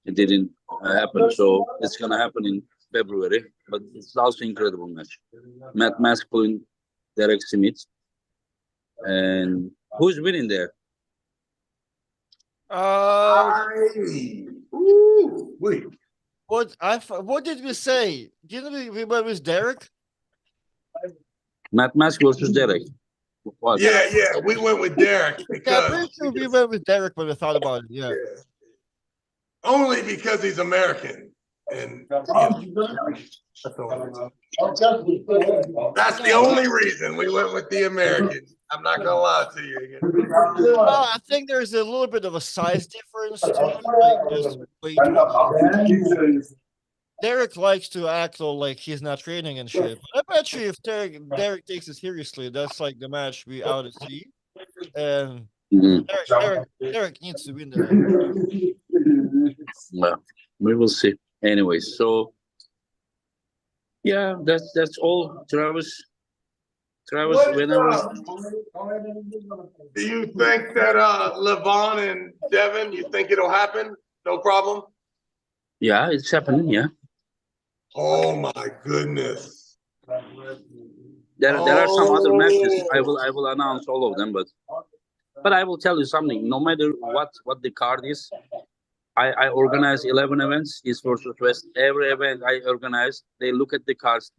it didn't happen. So it's gonna happen in February. But it's also incredible match. Matt Masculine, Derek Smith, and who's winning there? Wait. What did we say? Didn't we went with Derek? Matt Mask versus Derek. What? Yeah. We went with Derek Yeah, I'm because pretty sure we went with Derek when we thought about it. Yeah. only because he's American, and that's the only reason we went with the American. I'm not gonna lie to you again. Well, I think there's a little bit of a size difference too. Like just weight wise. Derek likes to act like he's not training and shit. But I bet you if Derek takes it seriously, that's like the match we ought to see. And Mhm. Derek needs to win the. Well, we will see. Anyway, so yeah, that's all, Travis. Travis, What whenever. do you think that Levon and Devin? You think it'll happen? No problem. Yeah, it's happening. Yeah, Oh my goodness. there are some other matches. I Oh. will announce all of them, but I will tell you something. No matter what the card is, I organize 11 events, East versus West. Every event I organize, they look at the cards.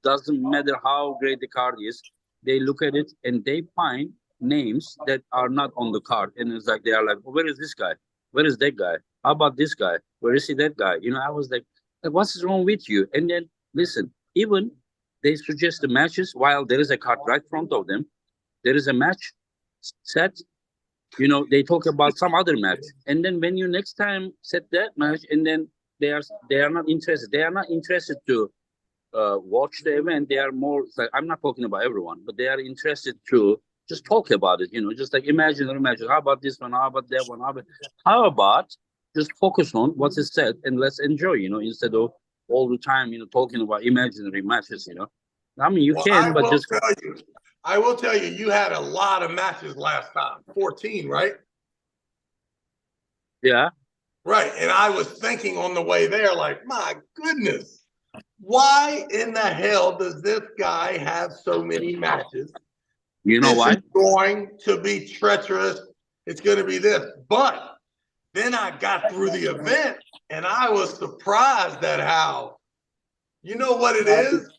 Doesn't matter how great the card is, they look at it and they find names that are not on the card. And it's like, they are like, where is this guy? Where is that guy? How about this guy? Where is he, that guy? You know, I was like, what's wrong with you? And then, listen, even they suggest the matches while there is a card right in front of them. There is a match set, you know, they talk about some other match, and then when you next time set that match, and then they are not interested. They are not interested to watch the event. They are more like, I'm not talking about everyone, but they are interested to just talk about it. You know, just like imagine. How about this one? How about that one? How about just focus on what is said and let's enjoy. You know, instead of all the time, you know, talking about imaginary matches. You know, I mean, you can, but just. I will tell you, you had a lot of matches last time. 14, right? Yeah. Right. And I was thinking on the way there, like, my goodness, why in the hell does this guy have so many matches? You know why? This is going to be treacherous. It's going to be this. But then I got through the event and I was surprised at how, you know what it is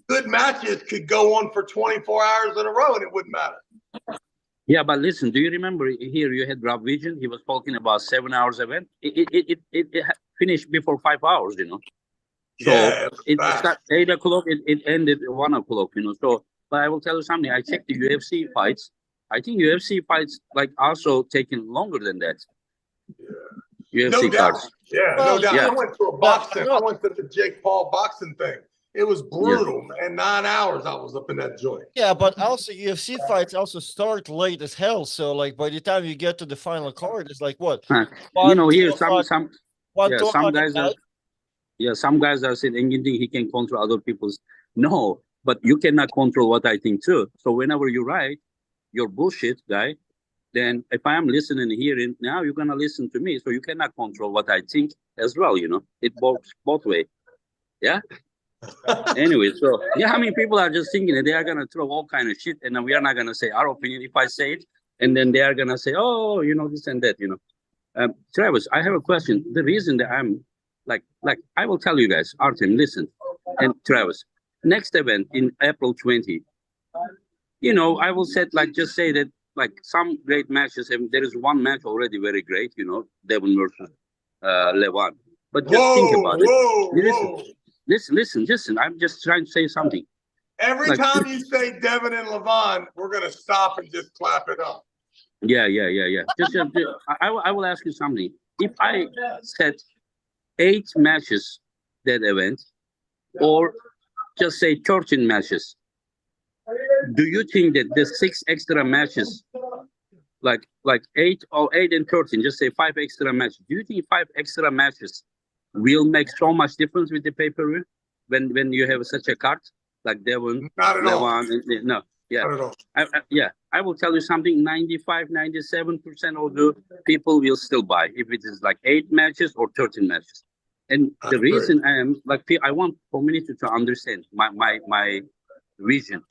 good matches could go on for 24 hours in a row and it wouldn't matter. Yeah, but listen, do you remember here you had Rob Vision? He was talking about 7 hours event. It finished before 5 hours, you know. So yeah, it started 8 o'clock, it ended at 1 o'clock, you know. So, but I will tell you something. I checked the UFC fights. I think UFC fights like also taking longer than that. Yeah. UFC no doubt. cards. Yeah, no doubt. Yeah. I went to a boxing. I went to the Jake Paul boxing thing. It was brutal, man. 9 hours I was up in that joint. Yeah, but also UFC fights also start late as hell. So like by the time you get to the final card, it's like what? You know, here some guys are. Yeah, some guys are saying Engin he can control other people's. No, but you cannot control what I think too. So whenever you write your bullshit, guy, then if I am listening and hearing, now you're gonna listen to me. So you cannot control what I think as well. You know, it works both ways. Yeah. Anyway, so yeah, I mean, people are just thinking that they are gonna throw all kind of shit, and then we are not gonna say our opinion if I say it, and then they are gonna say, oh, you know, this and that. You know, Travis, I have a question. The reason that I'm like I will tell you guys, Artem, listen, and Travis, next event in April 20. You know, I will set like just say that like some great matches. There is one match already very great. You know, Devin versus Levan. But just think about it. Listen. I'm just trying to say something. Every time you say Devin and Levon, we're gonna stop and just clap it up. Yeah. Just I will ask you something. If I set 8 matches that event, or just say 13 matches, do you think that the 6 extra matches, like 8 and 13, just say 5 extra matches, do you think 5 extra matches will make so much difference with the pay-per-view when you have such a card like Devon, Not at all. No, yeah. Not at all. I will tell you something. 97% of the people will still buy if it is like 8 matches or 13 matches. And the reason I am like, I want community to understand my vision.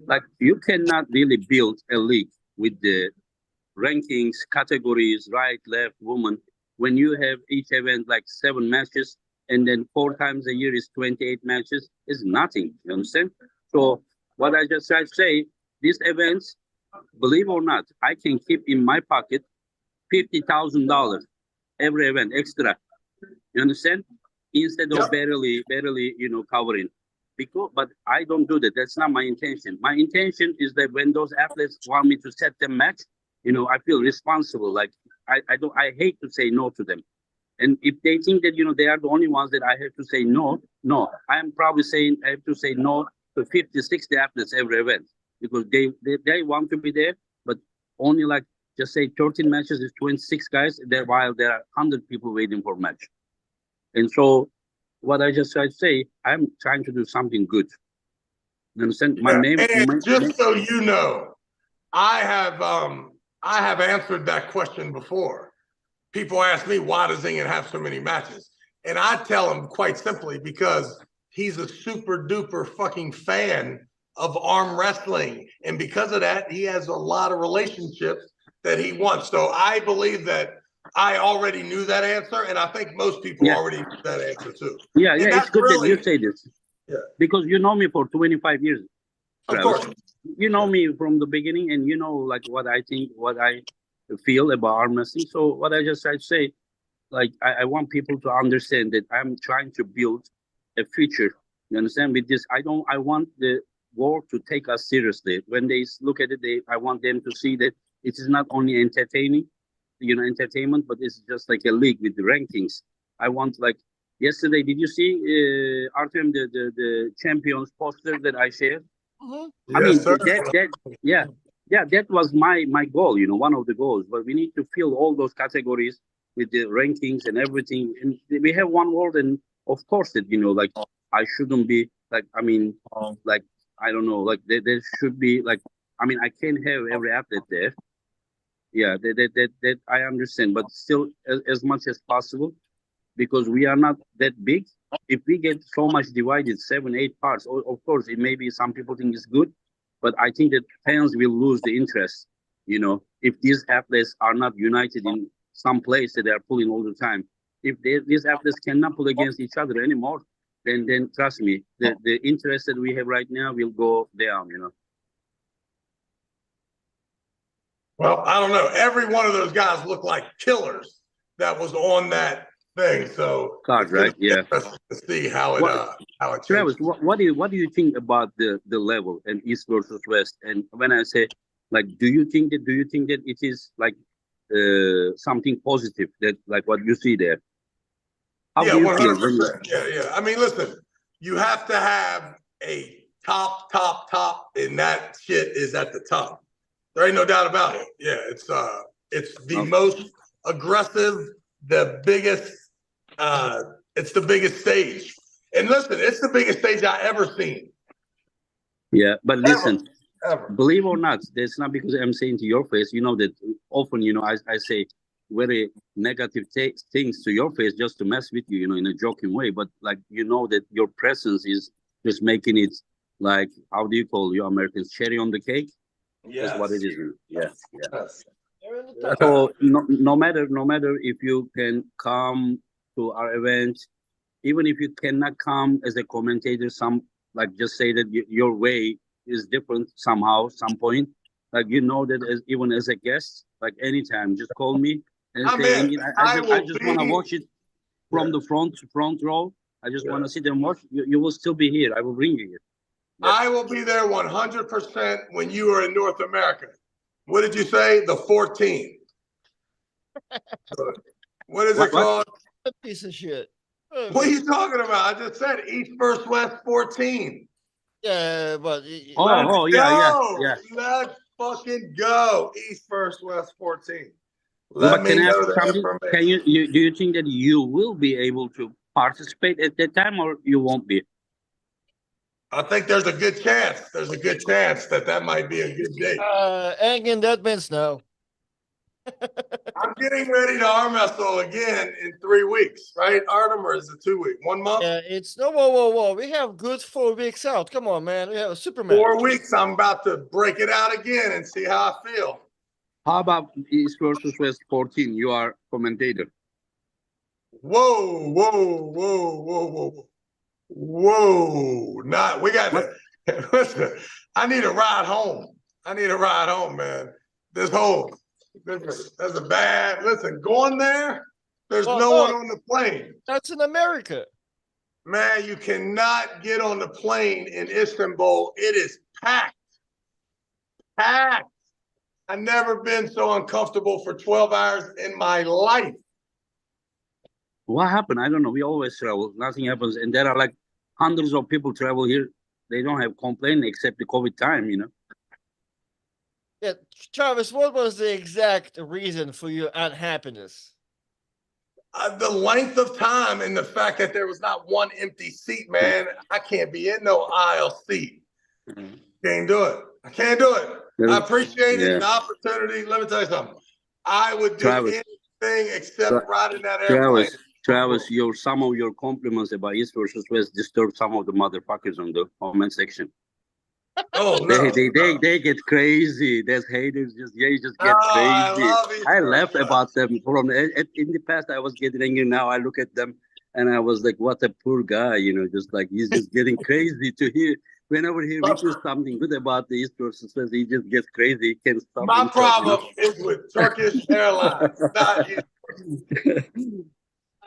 Like, you cannot really build a league with the rankings, categories, right, left, woman, when you have each event like 7 matches, and then 4 times a year is 28 matches, is nothing. You understand? So what I just tried to say, these events, believe or not, I can keep in my pocket $50,000 every event extra. You understand? Instead of barely, you know, covering. But I don't do that. That's not my intention. My intention is that when those athletes want me to set them match, you know, I feel responsible. Like I hate to say no to them. And if they think that, you know, they are the only ones that I have to say no, I am probably saying I have to say no to 50, 60 athletes every event because they want to be there, but only like just say 13 matches is 26 guys there, while there are 100 people waiting for match. And so what I just tried to say, I'm trying to do something good. You understand? My Yeah. name, And just so you know, I have answered that question before. People ask me, why does Engin have so many matches? And I tell them quite simply, because he's a super duper fucking fan of arm wrestling. And because of that, he has a lot of relationships that he wants. So I believe that I already knew that answer. And I think most people already knew that answer too. Yeah, and yeah, it's good that you say this. Yeah. Because you know me for 25 years. Of course. You know me from the beginning, and you know like what I think, what I feel about arm wrestling. So what I just tried to say, like I want people to understand that I'm trying to build a future. You understand? With this, I want the world to take us seriously. When they look at it, I want them to see that it is not only entertaining, entertainment, but it's just like a league with the rankings. I want like yesterday. Did you see Artem the champions poster that I shared? Mm-hmm. I mean Yes, sir. that was my goal. One of the goals. But we need to fill all those categories with the rankings and everything. And we have one world, and of course that like I shouldn't be like like I don't know like there should be like I can't have every athlete there. Yeah, that I understand, but still as much as possible, because we are not that big. If we get so much divided, 7, 8 parts, of course, it may be some people think it's good, but I think that fans will lose the interest. If these athletes are not united in some place that they are pulling all the time, if these athletes cannot pull against each other anymore, then trust me, the interest that we have right now will go down. Well, I don't know. Every one of those guys looked like killers that was on that thing. So Todd, right? Yeah. To see how it Travis, changes. what do you think about the level and East versus West? And when I say like, do you think that it is like something positive, that like what you see there? How Yeah, do you feel 100%. Yeah. I mean, listen, you have to have a top, and that shit is at the top. There ain't no doubt about it. Yeah, it's the most aggressive, the biggest. It's the biggest stage, and listen, it's the biggest stage I ever seen. Yeah, but listen, ever. believe or not, that's not because I'm saying to your face. You know that often, I say very negative things to your face just to mess with you, in a joking way. But like that your presence is just making it like, how do you call you Americans, cherry on the cake? Yes. That's what it is. Yes. So no matter if you can come to our event, even if you cannot come as a commentator, some like just say that your way is different somehow, some point. Like that even as a guest, like anytime, just call me and say, I just want to watch it from the front row. I just want to sit and watch. You will still be here. I will bring you here. Yes. I will be there 100% when you are in North America. What did you say? The 14. What is it called? A piece of shit. What are you talking about? I just said East versus West 14. Yeah, but yeah. Let's fucking go. East versus West 14. Let me know the information. Can do you think that you will be able to participate at that time, or you won't be? I think there's a good chance. There's a good chance that might be a good date. Engin, that means no. I'm getting ready to arm wrestle again in 3 weeks, right, Artem, or is it 2 weeks? 1 month? Yeah, it's no. Whoa. We have good 4 weeks out. Come on, man. We have a super match. 4 weeks. I'm about to break it out again and see how I feel. How about East versus West 14? You are commentator. Whoa. We got to listen. I need a ride home. Man. There's a bad going there. There's no one on the plane. That's in America. Man, you cannot get on the plane in Istanbul. It is packed. I've never been so uncomfortable for 12 hours in my life. What happened? I don't know. We always travel. Nothing happens. And there are like hundreds of people travel here. They don't have complaint except the COVID time, Yeah, Travis, what was the exact reason for your unhappiness? The length of time and the fact that there was not one empty seat, man. I can't be in no aisle seat. Can't do it. I can't do it. I appreciate it, Yeah, the opportunity. Let me tell you something. I would do Travis, anything except ride in that airplane. Travis, some of your compliments about East versus West disturbed some of the motherfuckers on the comment section. Oh no. They get crazy. There's haters just No, get I crazy. love East I versus laughed about them from in the past. I was getting angry. Now I look at them and I was like, what a poor guy, just like he's just getting crazy to hear. Whenever he reaches something good about the East versus West, he just gets crazy. He can't stop My himself. problem is with Turkish Airlines, not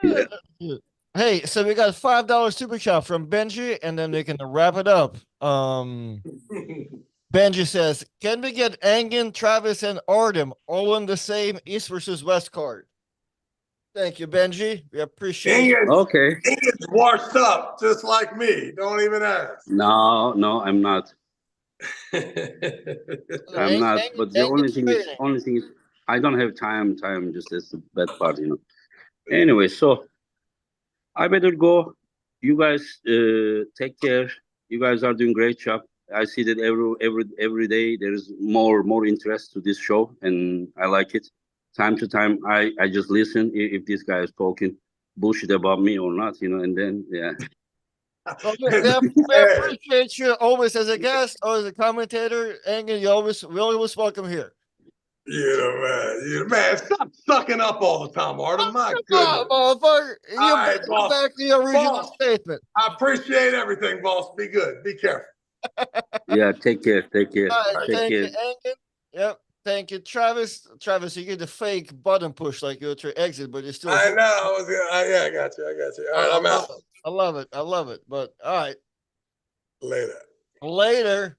Yeah. Hey, so we got $5 super chat from Benji, and then we can wrap it up. Benji says, "Can we get Engin, Travis, and Artem all in the same East versus West card?" Thank you, Benji. We appreciate it. Okay. Engin's washed up just like me. Don't even ask. No, I'm not. I'm not. But the Engin's only thing is, I don't have time. Just that's the bad part. Anyway, so I better go. You guys take care. You guys are doing great job. I see that every day there is more interest to this show, and I like it. Time to time, I just listen if this guy is talking bullshit about me or not, and then yeah. Well, we appreciate you always as a guest or as a commentator. Engin, we always welcome here. Man, stop sucking up all the time, Artem. My goodness. Motherfucker. You right, boss. back to your original Boss. statement. I appreciate everything, boss. Be good. Be careful. Yeah, take care. All right, thank you, Engin. Yep. Thank you, Travis. Travis, you get the fake button push like you're at your exit, but you're still. I know. Yeah, I got you. All right, I'm out. I love it. But all right. Later.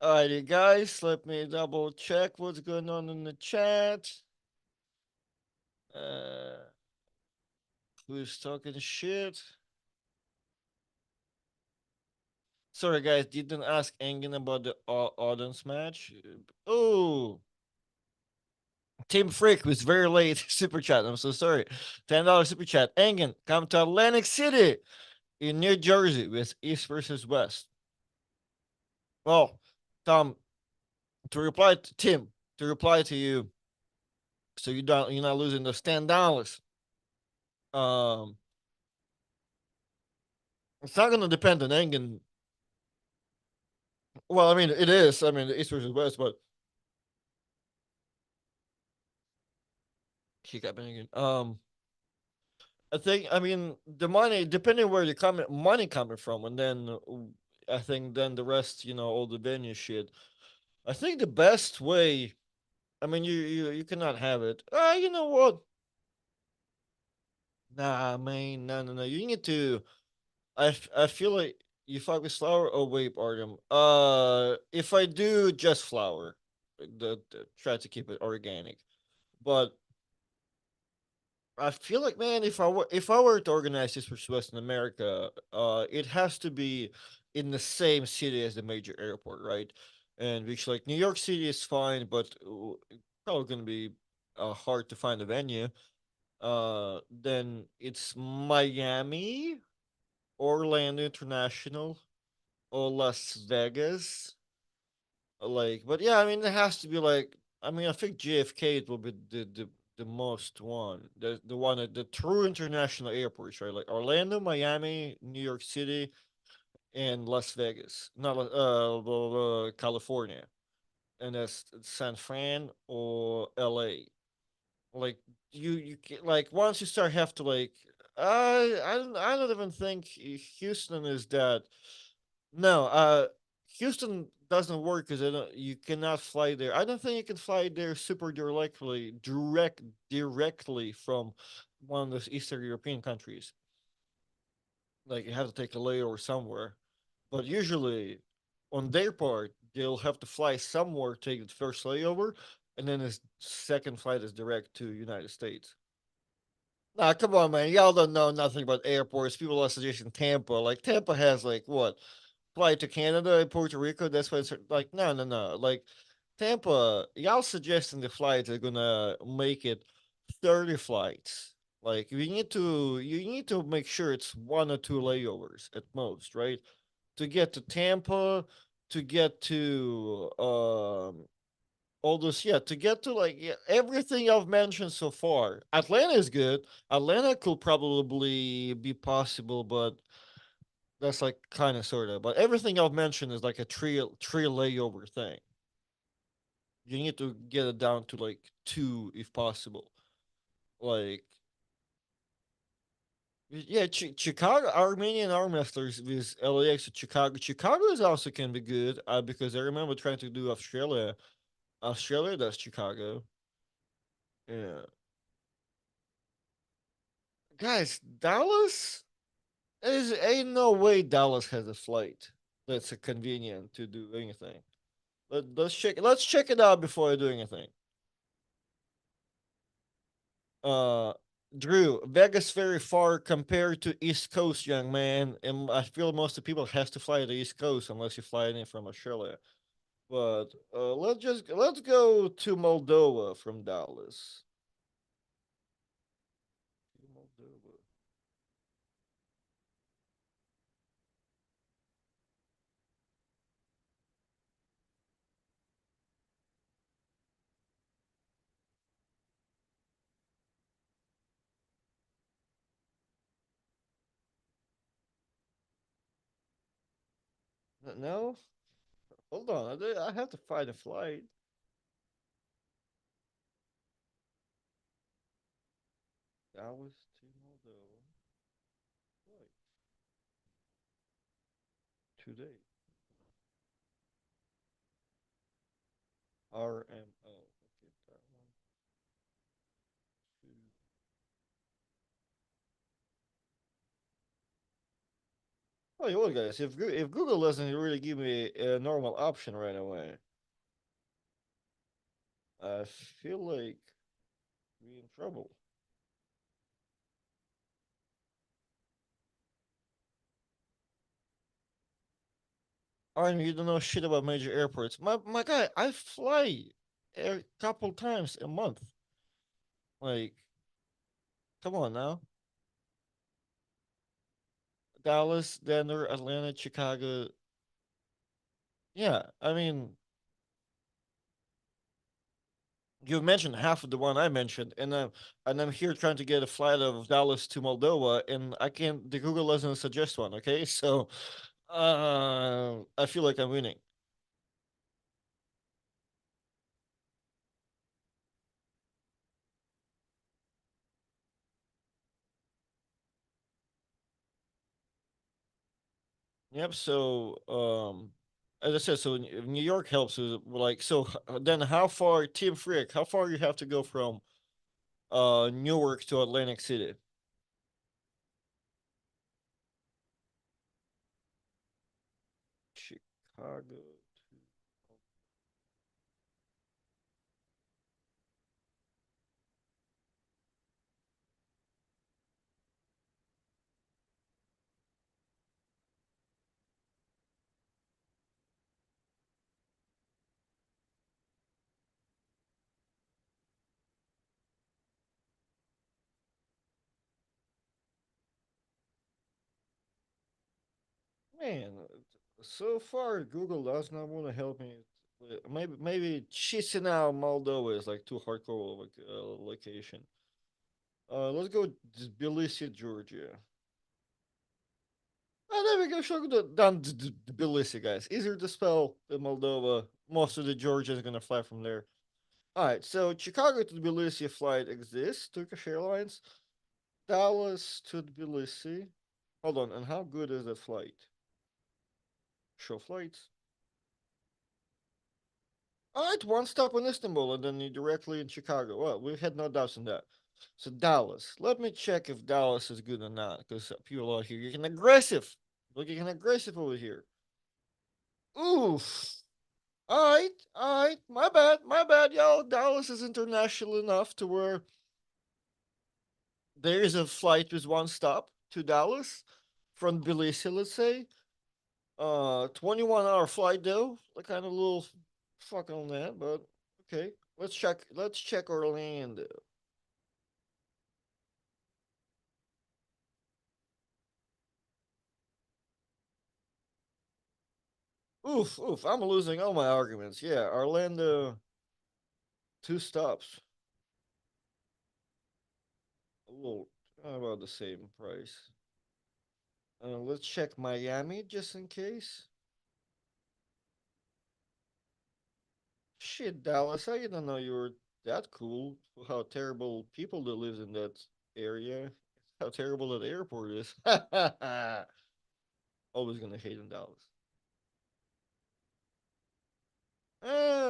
All right, you guys, let me double check what's going on in the chat. Who's talking shit? Sorry, guys, didn't ask Engin about the audience match. Oh, Team Freak was very late. Super chat. I'm so sorry. $10 super chat. Engin, come to Atlantic City in New Jersey with East versus West. Well, Tom, to reply to Tim, to reply to you, so you're not losing those $10. It's not gonna depend on Engin. Well, I mean, it is. I mean, East versus West, but he got Engin. I mean, the money, depending where the money coming from, and then I think then the rest, all the venue shit. I think the best way, I mean, you cannot have it. You know what? Nah, man, no. You need to. I feel like you fuck with flour. Oh wait, Artem. If I do just flour, try to keep it organic, but I feel like, man, if I were to organize this for Western America, it has to be in the same city as the major airport, right? And which, like, New York City is fine, but probably gonna be hard to find a venue. Then it's Miami, Orlando International, or Las Vegas. Like, but yeah, I mean, it has to be like, I mean, I think JFK will be the most one, the one at the true international airports, right? Like Orlando, Miami, New York City, and Las Vegas, not California, and that's San Fran or LA. Like like once you start have to like, I don't even think Houston is that. No, Houston doesn't work because you cannot fly there. I don't think you can fly there super directly from one of those Eastern European countries. Like you have to take a layover somewhere. But usually, on their part, they'll have to fly somewhere, take the first layover, and then the second flight is direct to United States. Nah, come on, man. Y'all don't know nothing about airports. People are suggesting Tampa. Like Tampa has like what, fly to Canada and Puerto Rico. That's why it's like no, no, no. Like Tampa, y'all suggesting the flights are gonna make it 30 flights. Like you need to make sure it's one or two layovers at most, right? To get to Tampa, to get to all this, yeah, to get to like yeah, everything I've mentioned so far. Atlanta is good. Atlanta could probably be possible, but that's like kind of sort of. But everything I've mentioned is like a three layover thing. You need to get it down to like two if possible. Like yeah, Chicago Armenian arm wrestlers with LAX to Chicago. Chicago is also can be good because I remember trying to do Australia. Australia, that's Chicago. Yeah, guys, Dallas is ain't no way Dallas has a flight that's a convenient to do anything. Let's check it out before I do anything. Uh, Drew, Vegas very far compared to East Coast, young man, and I feel most of the people has to fly to the East Coast unless you fly in from Australia. But let's go to Moldova from Dallas. Moldova. No, hold on. I have to find a flight. Dallas to Moldova. Flight today. RMO. Okay, that one. Two. Oh, you what, guys? If Google doesn't really give me a normal option right away, I feel like we're in trouble. I mean, you don't know shit about major airports. My guy, I fly a couple times a month. Like, come on now. Dallas, Denver, Atlanta, Chicago. Yeah, I mean, you mentioned half of the one I mentioned, and I'm here trying to get a flight of Dallas to Moldova, and I can't. The Google doesn't suggest one. Okay, so I feel like I'm winning. Yep. So as I said, so New York helps. Like, so then how far, Team Freak? How far you have to go from Newark to Atlantic City? Chicago. Man, so far Google does not want to help me. Maybe Chisinau, Moldova is like too hardcore like location. Let's go Tbilisi, Georgia. Oh, there we go. Show down Tbilisi, guys. Easier to spell than Moldova. Most of the Georgia is gonna fly from there. All right, so Chicago to Tbilisi flight exists. Turkish Airlines. Dallas to Tbilisi. Hold on, and how good is that flight? Show flights. All right, one stop in Istanbul and then you directly in Chicago. Well, we had no doubts in that. So Dallas. Let me check if Dallas is good or not, because people out here getting aggressive. Look, getting aggressive over here. Oof. All right. My bad, y'all. Dallas is international enough to where there is a flight with one stop to Dallas from Tbilisi, let's say. 21-hour flight though. I kind of a little fuck on that, but okay. Let's check. Let's check Orlando. Oof, oof. I'm losing all my arguments. Yeah, Orlando, 2 stops. A little about the same price. Let's check Miami just in case. Shit, Dallas, I didn't know you were that cool. How terrible people that live in that area. How terrible that airport is. Always gonna hate in Dallas.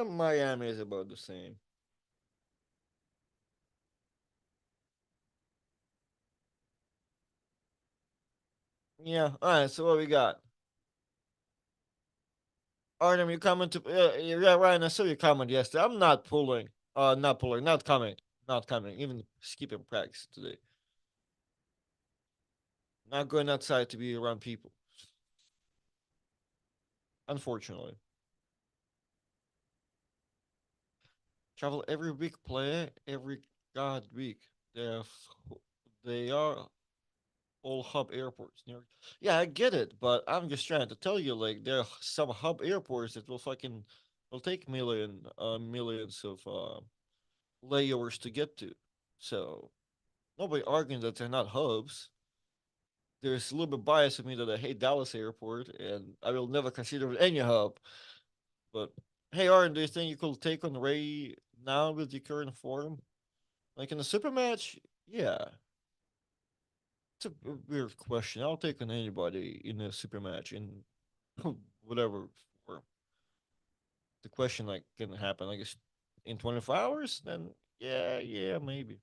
Miami is about the same. Yeah. All right. So what we got? Artem, you coming to? Yeah, Ryan. I saw your comment yesterday. I'm not pulling. Not pulling. Not coming. Not coming. Even skipping practice today. Not going outside to be around people. Unfortunately, travel every week. Play every god week. They are all hub airports. Yeah, I get it, but I'm just trying to tell you, like, there are some hub airports that will take millions of layovers to get to. So nobody arguing that they're not hubs. There's a little bit bias with me that I hate Dallas Airport, and I will never consider it any hub. But hey, Aaron, do you think you could take on Ray now with the current form? Like in a super match? Yeah, it's a weird question. I'll take on anybody in a super match in whatever form. The question like can happen, I guess, in 24 hours. Then yeah, maybe.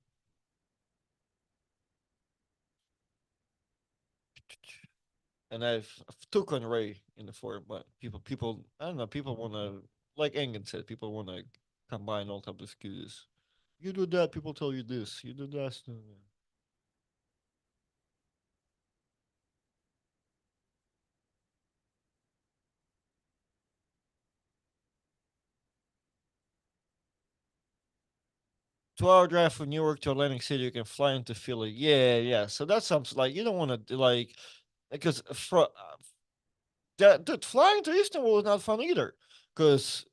And I've took on Ray in the form, but people, I don't know. People want to, like Engin said, people want to combine all types of excuses. You do that, people tell you this. You do that. 2 hour drive from Newark to Atlantic City. You can fly into Philly. Yeah. So that's something like you don't want to like because that flying to Istanbul is not fun either. Because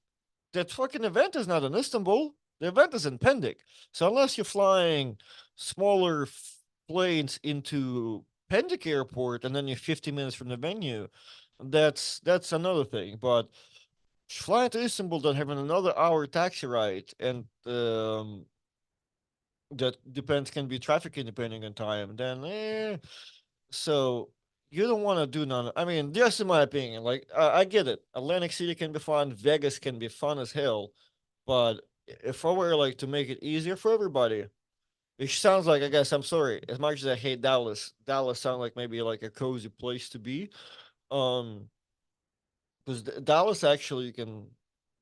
that fucking event is not in Istanbul. The event is in Pendik. So unless you're flying smaller planes into Pendik Airport and then you're 50 minutes from the venue, that's another thing. But flying to Istanbul, then having another hour taxi ride, and that depends can be trafficking depending on time. Then so you don't want to do none. I mean, just in my opinion, like I get it. Atlantic City can be fun. Vegas can be fun as hell. But if I were like to make it easier for everybody, which sounds like I guess I'm sorry. As much as I hate Dallas, Dallas sounds like maybe like a cozy place to be. Um, because Dallas actually you can.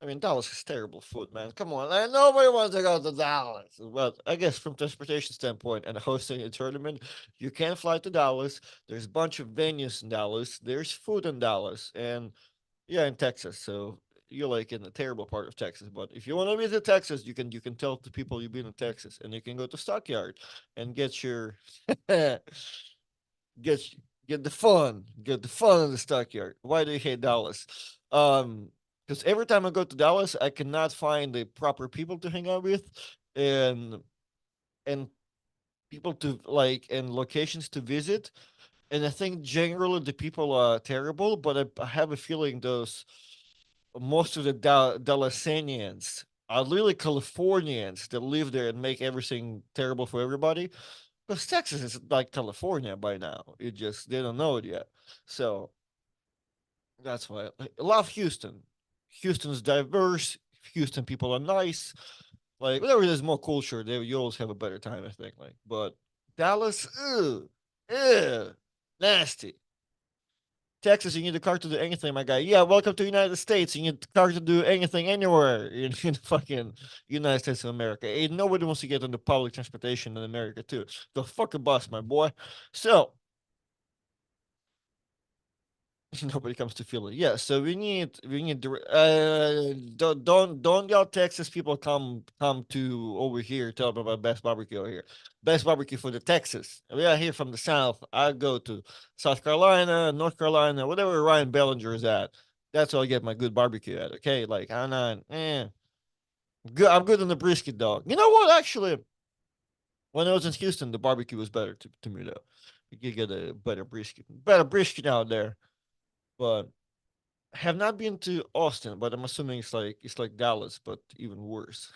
I mean, Dallas is terrible food, man. Come on, like, nobody wants to go to Dallas. But I guess from transportation standpoint and hosting a tournament, you can fly to Dallas. There's a bunch of venues in Dallas. There's food in Dallas, and yeah, in Texas. So you're like in a terrible part of Texas. But if you want to visit Texas, you can tell the people you've been in Texas, and you can go to Stockyard and get your get get the fun in the Stockyard. Why do you hate Dallas? Because every time I go to Dallas, I cannot find the proper people to hang out with, and and people to like and locations to visit. And I think generally the people are terrible, but I have a feeling those most of the Dallasanians are really Californians that live there and make everything terrible for everybody. Because Texas is like California by now. It just they don't know it yet. So that's why I love Houston. Houston's diverse. Houston people are nice. Like whenever there's more culture, there you always have a better time. I think. Like, but Dallas, ew, nasty. Texas, you need a car to do anything, my guy. Yeah, welcome to the United States. You need a car to do anything anywhere in fucking United States of America. Ain't nobody wants to get into public transportation in America, too. The fucking bus, my boy. So, Nobody comes to Philly. Yeah, so we need don't y'all Texas people come to over here talk about best barbecue over here. Best barbecue for the Texas. We are here from the South. I go to South Carolina, North Carolina, whatever Ryan Bellinger is at. That's where I get my good barbecue at. Okay, like I'm not good. I'm good on the brisket dog. You know what? Actually, when I was in Houston, the barbecue was better to me though. You could get a better brisket out there, but have not been to Austin, but I'm assuming it's like Dallas, but even worse.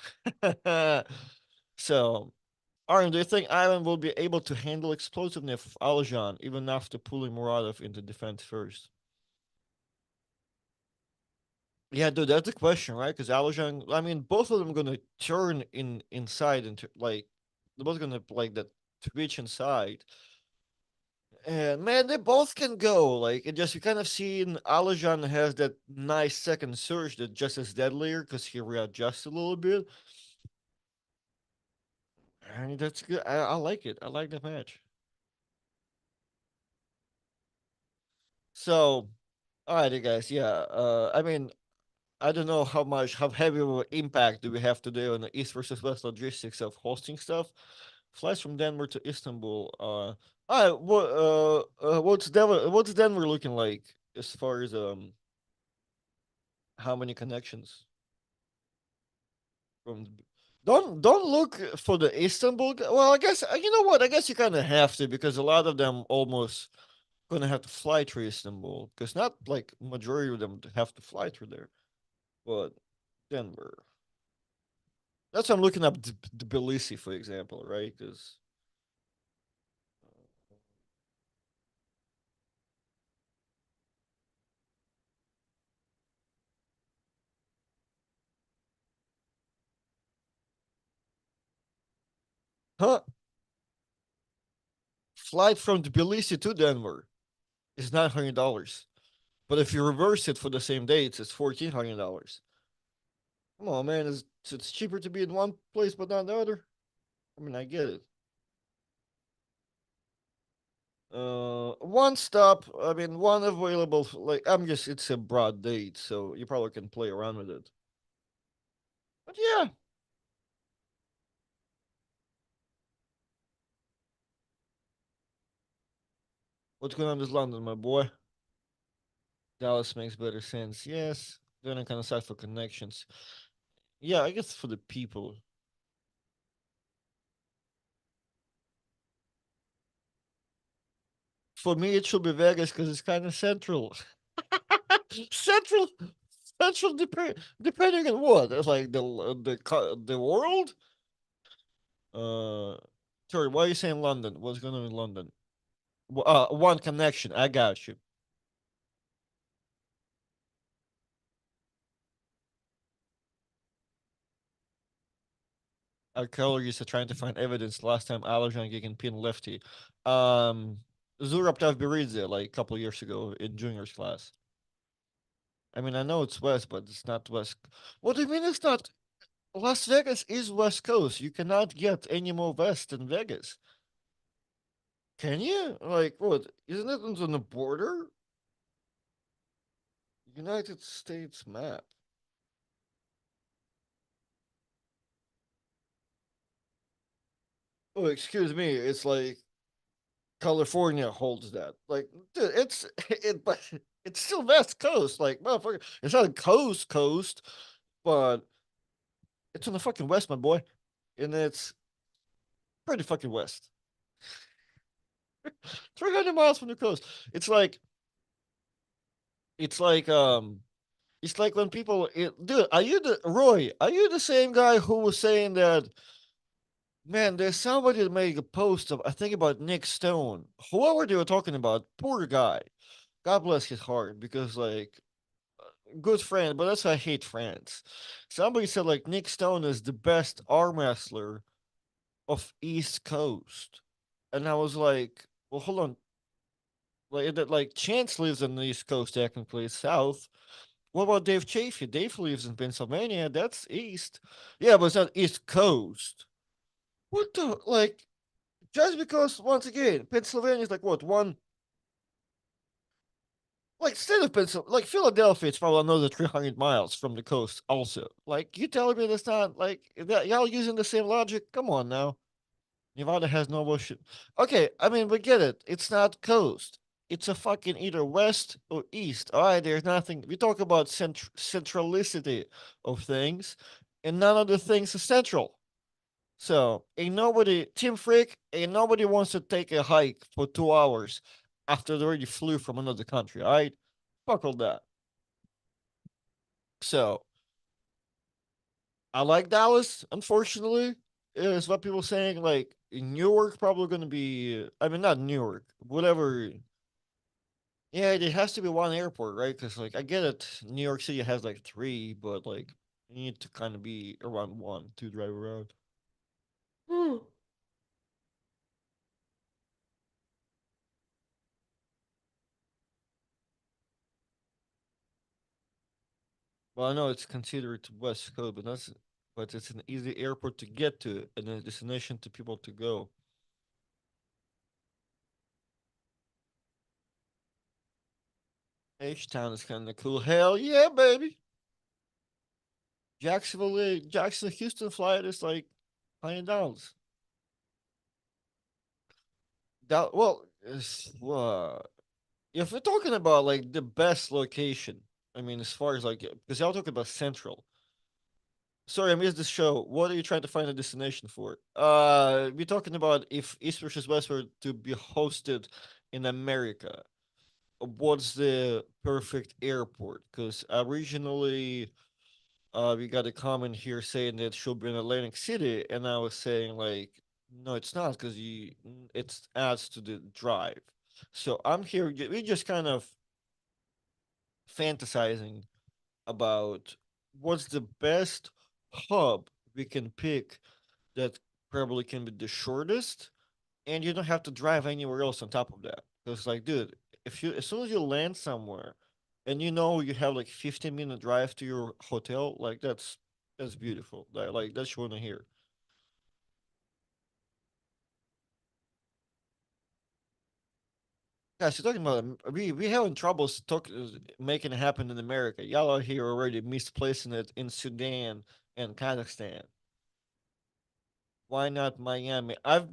So, Aaron, do you think Ivan will be able to handle explosiveness of Aljan even after pulling Muradov into defense first? Yeah, dude, that's the question, right? Because Aljan, I mean, both of them gonna turn inside into like they're both gonna like that twitch inside. And man, they both can go. Like it just you kind of seen Alajan has that nice second surge that just is deadlier because he readjusts a little bit. And that's good. I like it. I like that match. So, alrighty, guys. Yeah. I mean, I don't know how heavy of an impact do we have today on the East versus West logistics of hosting stuff. Flights from Denver to Istanbul. All right. What's Denver looking like as far as how many connections from don't look for the Istanbul well, I guess you know what, I guess you kind of have to because a lot of them almost gonna have to fly through Istanbul because not like majority of them have to fly through there, but Denver, that's why I'm looking up Tbilisi for example, right? Because huh, flight from Tbilisi to Denver is $900, but if you reverse it for the same dates it's $1,400. Come on, man, it's cheaper to be in one place but not the other. I mean, I get it. One stop. I mean, one available. Like, I'm just. It's a broad date, so you probably can play around with it. But yeah, what's going on in London, my boy? Dallas makes better sense. Yes, then I kind of side for connections. Yeah, I guess for the people. For me, it should be Vegas because it's kind of central. central, central. Depending on what, it's like the world. Uh, sorry, why are you saying London? What's going on in London? One connection. I got you. Archaeologists are trying to find evidence. Last time Alajan getting pin lefty. Zurab Tavbiridze, like a couple years ago in juniors class. I mean, I know it's West, but it's not West. What do you mean it's not? Las Vegas is West Coast. You cannot get any more West than Vegas. Can you? Like, what? Isn't it on the border? United States map. Oh, excuse me. It's like California holds that. Like, dude, but it's still West Coast. Like, motherfucker, it's not a coast, but it's on the fucking West, my boy, and it's pretty fucking West. 300 miles from the coast. It's like, it's like, it's like when people, dude, are you the Roy? Are you the same guy who was saying that? Man, there's somebody that made a post of I think about Nick Stone. Whoever they were talking about, poor guy. God bless his heart, because like good friend, but that's why I hate friends. Somebody said like Nick Stone is the best arm wrestler of East Coast, and I was like, well, hold on, like that, like Chance lives on the East Coast, technically it's South. What about Dave Chafee? Dave lives in Pennsylvania. That's East. Yeah, but it's not East Coast. What the like? Just because once again, Pennsylvania is like what one Like state of Pennsylvania, like Philadelphia, it's probably another 300 miles from the coast. Also, like you telling me that's not like that? Y'all using the same logic? Come on now. Nevada has no ocean. Okay, I mean, we get it. It's not coast. It's a fucking either west or east. All right, there's nothing. We talk about centralicity of things, and none of the things is central. So, ain't nobody, Team Freak, ain't nobody wants to take a hike for 2 hours after they already flew from another country. All right, fuck all that. So, I like Dallas. Unfortunately, is what people saying. Like Newark, probably going to be. I mean, not Newark. Whatever. Yeah, it has to be one airport, right? Because like I get it. New York City has like three, but like you need to kind of be around one to drive around. Hmm. Well, I know it's considered West Coast, but it's an easy airport to get to and a destination to people to go. H Town is kind of cool. Hell yeah, baby. Jacksonville, Houston flight is like $100. Well, if we're talking about like the best location, I mean, as far as like, because y'all talking about Central. Sorry, I missed the show. What are you trying to find a destination for? We're talking about if East versus West were to be hosted in America. What's the perfect airport? Because originally, we got a comment here saying that it should be in Atlantic City, and I was saying like, no, it's not because it adds to the drive. So I'm here. We just kind of fantasizing about what's the best hub we can pick that probably can be the shortest, and you don't have to drive anywhere else on top of that. Because like, dude, if you as soon as you land somewhere, and you know you have like 15-minute drive to your hotel, like that's beautiful. Like that's what you want to hear. Guys, you're talking about we having troubles making it happen in America. Y'all are here already misplacing it in Sudan and Kazakhstan. Why not Miami? I've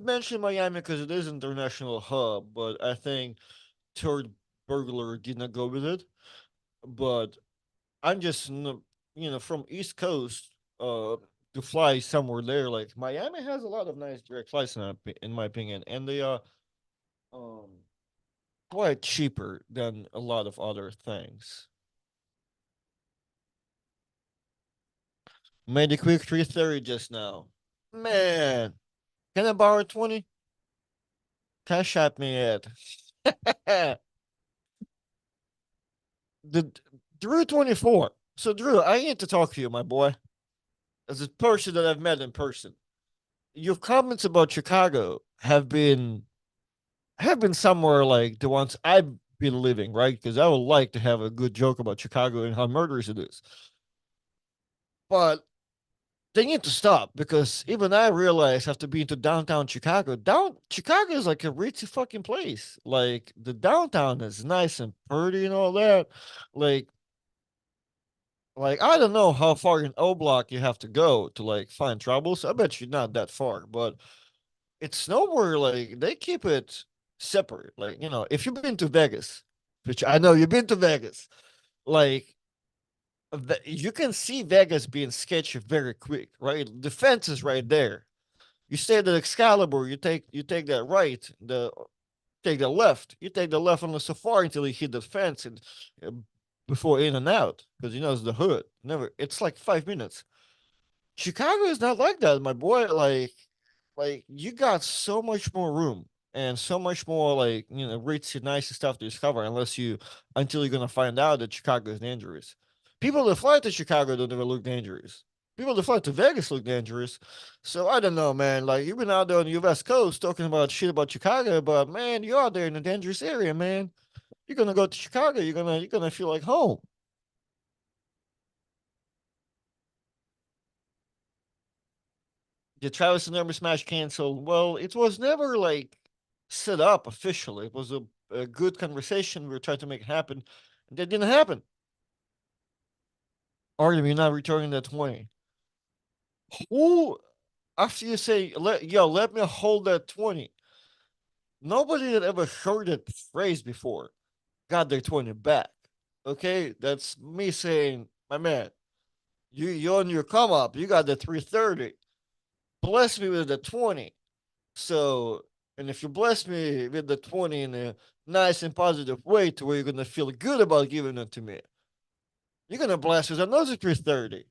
mentioned Miami because it is an international hub, but I think Third Burglar did not go with it. But I'm just from East Coast to fly somewhere there. Like Miami has a lot of nice direct flights in my opinion, and they are um quite cheaper than a lot of other things. Made a quick 330 just now. Man, can I borrow 20? Cash at me at. the Drew 24. So Drew, I need to talk to you, my boy, as a person that I've met in person. Your comments about Chicago have been somewhere like the ones I've been living, right? Because I would like to have a good joke about Chicago and how murderous it is. But they need to stop because even I realize after being to downtown Chicago, Chicago is like a ritzy fucking place. Like the downtown is nice and pretty and all that. Like I don't know how far in O Block you have to go to like find troubles. I bet you're not that far, but it's nowhere like they keep it separate. Like, if you've been to Vegas, which I know you've been to Vegas, like you can see Vegas being sketchy very quick, right? The fence is right there. You stay at Excalibur, you take that right, you take the left on the Safari until you hit the fence and uh, before in and out because it's the hood. Never, it's like 5 minutes. Chicago is not like that, my boy. Like you got so much more room and so much more like rich and nice stuff to discover until you're gonna find out that Chicago is dangerous. People that fly to Chicago don't ever look dangerous. People that fly to Vegas look dangerous. So I don't know, man. Like you've been out there on the US coast talking about shit about Chicago, but man, you're out there in a dangerous area, man. You're gonna go to Chicago, you're gonna feel like home. The Travis and Never Smash canceled. Well, it was never like set up officially. It was a a good conversation. We were trying to make it happen. And that didn't happen. Artem, you're not returning that 20. Who, after you say, let me hold that 20, nobody that ever heard that phrase before got their 20 back. Okay? That's me saying, my man, you on your come up, you got the 330. Bless me with the 20. So, and if you bless me with the 20 in a nice and positive way to where you're going to feel good about giving it to me, you're going to bless me with another 330.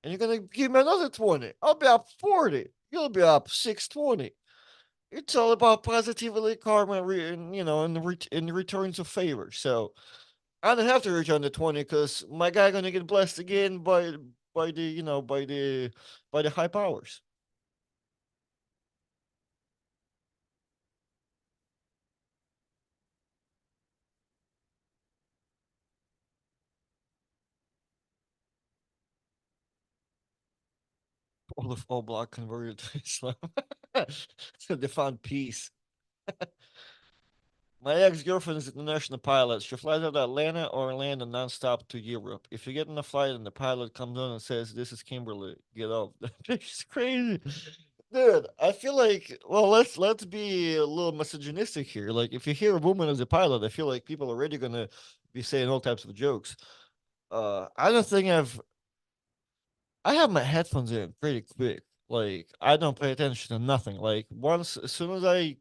And you're going to give me another 20. I'll be up 40. You'll be up 620. It's all about positively karma, and, in returns of favor. So I don't have to return the 20 because my guy going to get blessed again by the, by the high powers. All of Oblak converted to Islam. So they found peace. My ex-girlfriend is an international pilot. She flies out of Atlanta or Orlando nonstop to Europe. If you get in a flight and the pilot comes on and says, "This is Kimberly, get off," it's crazy. Dude, I feel like, well, let's be a little misogynistic here. Like, if you hear a woman as a pilot, I feel like people are already gonna be saying all types of jokes. I don't think I have my headphones in pretty quick. Like, I don't pay attention to nothing. Like, once, as soon as I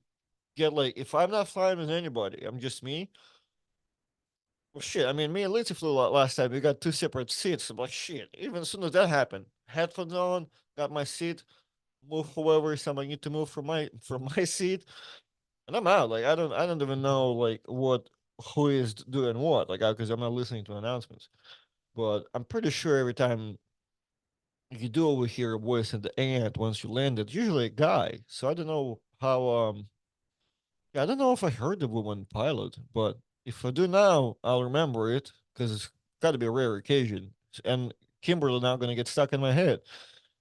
get, like, if I'm not flying with anybody, I'm just me. Well, shit. I mean, me and Lindsay flew last time. We got two separate seats. I'm like, shit. Even as soon as that happened, headphones on, got my seat, move whoever somebody need to move from my seat, and I'm out. Like, I don't even know like who is doing what. Like, because I'm not listening to announcements. But I'm pretty sure every time you do overhear a voice in the end once you land, it's usually a guy. So I don't know how yeah, I don't know if I heard the woman pilot, but if I do now, I'll remember it because it's got to be a rare occasion. And Kimberly now going to get stuck in my head.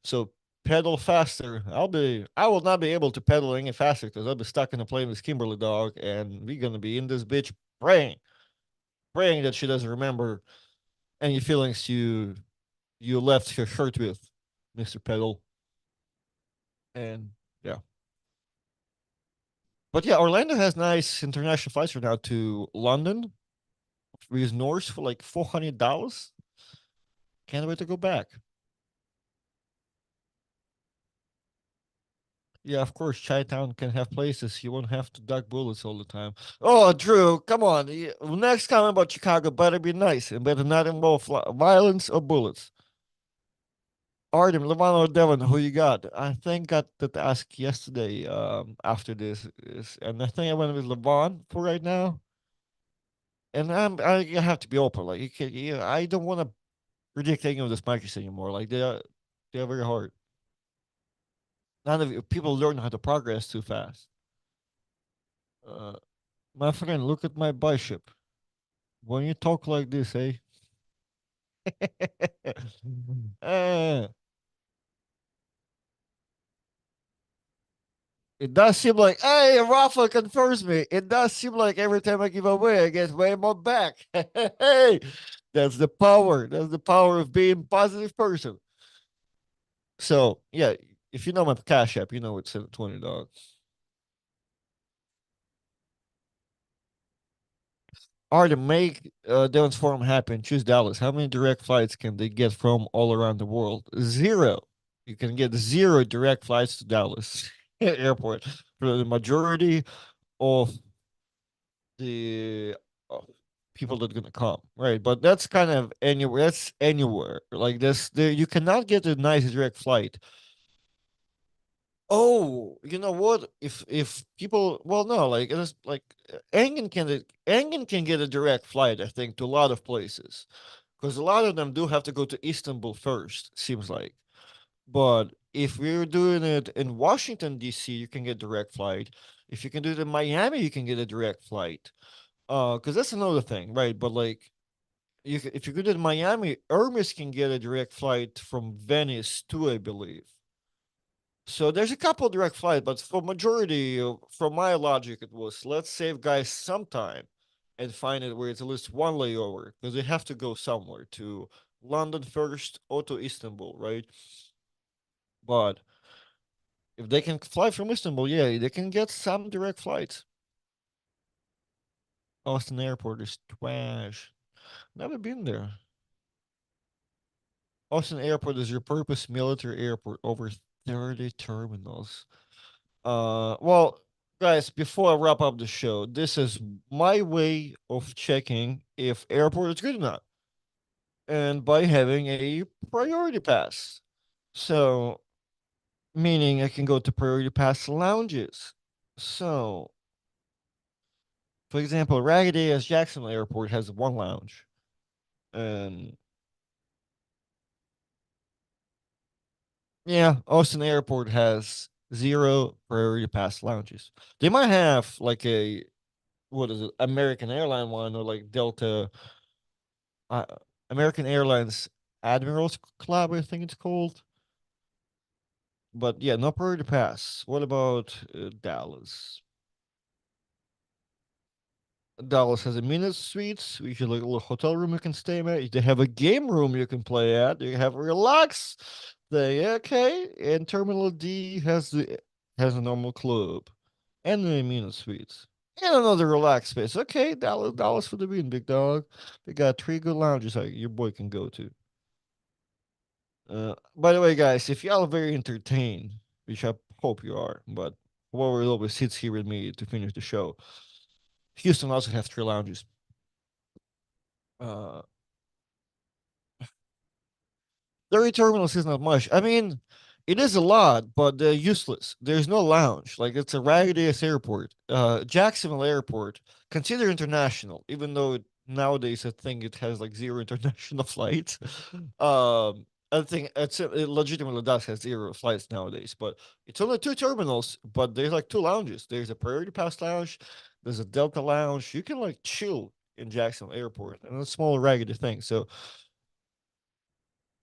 So pedal faster. I will not be able to pedal any faster because I'll be stuck in a plane with Kimberly dog, and we're gonna be in this bitch praying that she doesn't remember any feelings you left her shirt with, Mister Pedal. And yeah. But yeah, Orlando has nice international flights right now to London with Norse for like $400. Can't wait to go back. Yeah, of course, Chi-Town can have places. You won't have to duck bullets all the time. Oh, Drew, come on. Next comment about Chicago better be nice and better not involve violence or bullets. Artem, Levano, or Devon, who you got? I think got that ask yesterday after this. And I think I went with Levon for right now. And I have to be open. Like, I don't want to predict any of the matches anymore. Like, they're very hard. None of people learn how to progress too fast. Uh, my friend, look at my bicep. When you talk like this, eh? uh, it does seem like, hey, Rafa confirms me. It does seem like every time I give away, I get way more back. Hey, that's the power. That's the power of being a positive person. So, yeah, if you know my Cash App, you know it's at 20 dogs. Are to make Dylan's forum happen, choose Dallas. How many direct flights can they get from all around the world? Zero. You can get zero direct flights to Dallas airport for the majority of the uh, people that are gonna come, right? But that's kind of anywhere. That's anywhere. Like this, you cannot get a nice direct flight. Oh, you know what? If people, well, no, like it's like Engin can get a direct flight, I think, to a lot of places because a lot of them do have to go to Istanbul first. Seems like, but if we're doing it in Washington D.C., you can get direct flight. If you can do it in Miami, you can get a direct flight. Because that's another thing, right? But like, if you go to Miami, Hermes can get a direct flight from Venice too, I believe. So there's a couple direct flights, but for majority, from my logic, it was let's save guys some time and find it where it's at least one layover because they have to go somewhere to London first or to Istanbul, right? But if they can fly from Istanbul, yeah, they can get some direct flights. Austin Airport is trash. Never been there. Austin Airport is your purpose military airport, over 30 terminals. Well, guys, before I wrap up the show, this is my way of checking if airport is good or not, and by having a priority pass. So, meaning I can go to priority pass lounges. So, for example, Ragged Ass Jacksonville Airport has one lounge, and yeah, Austin Airport has zero priority pass lounges. They might have like a what is it, American airline one or like Delta, uh, American Airlines Admirals Club, I think it's called. But yeah, no priority pass. What about Dallas? Dallas has a minute suites. We should like a little hotel room you can stay at. They have a game room you can play at. You have a relax. They okay. And Terminal D has a normal club and the minute suites. And another relax space. Okay, Dallas for the win, big dog. They got three good lounges like your boy can go to. By the way, guys, if y'all are very entertained, which I hope you are, but whoever always sits here with me to finish the show, Houston also has three lounges. Uh, 30 terminals is not much. I mean, it is a lot, but they're useless. There's no lounge. Like it's a ragged ass airport. Jacksonville Airport, consider international, even though nowadays I think it has like zero international flights. I think it legitimately does have zero flights nowadays, but it's only two terminals, but there's like two lounges. There's a Priority Pass lounge, there's a Delta lounge. You can like chill in Jacksonville Airport, and a small raggedy thing. So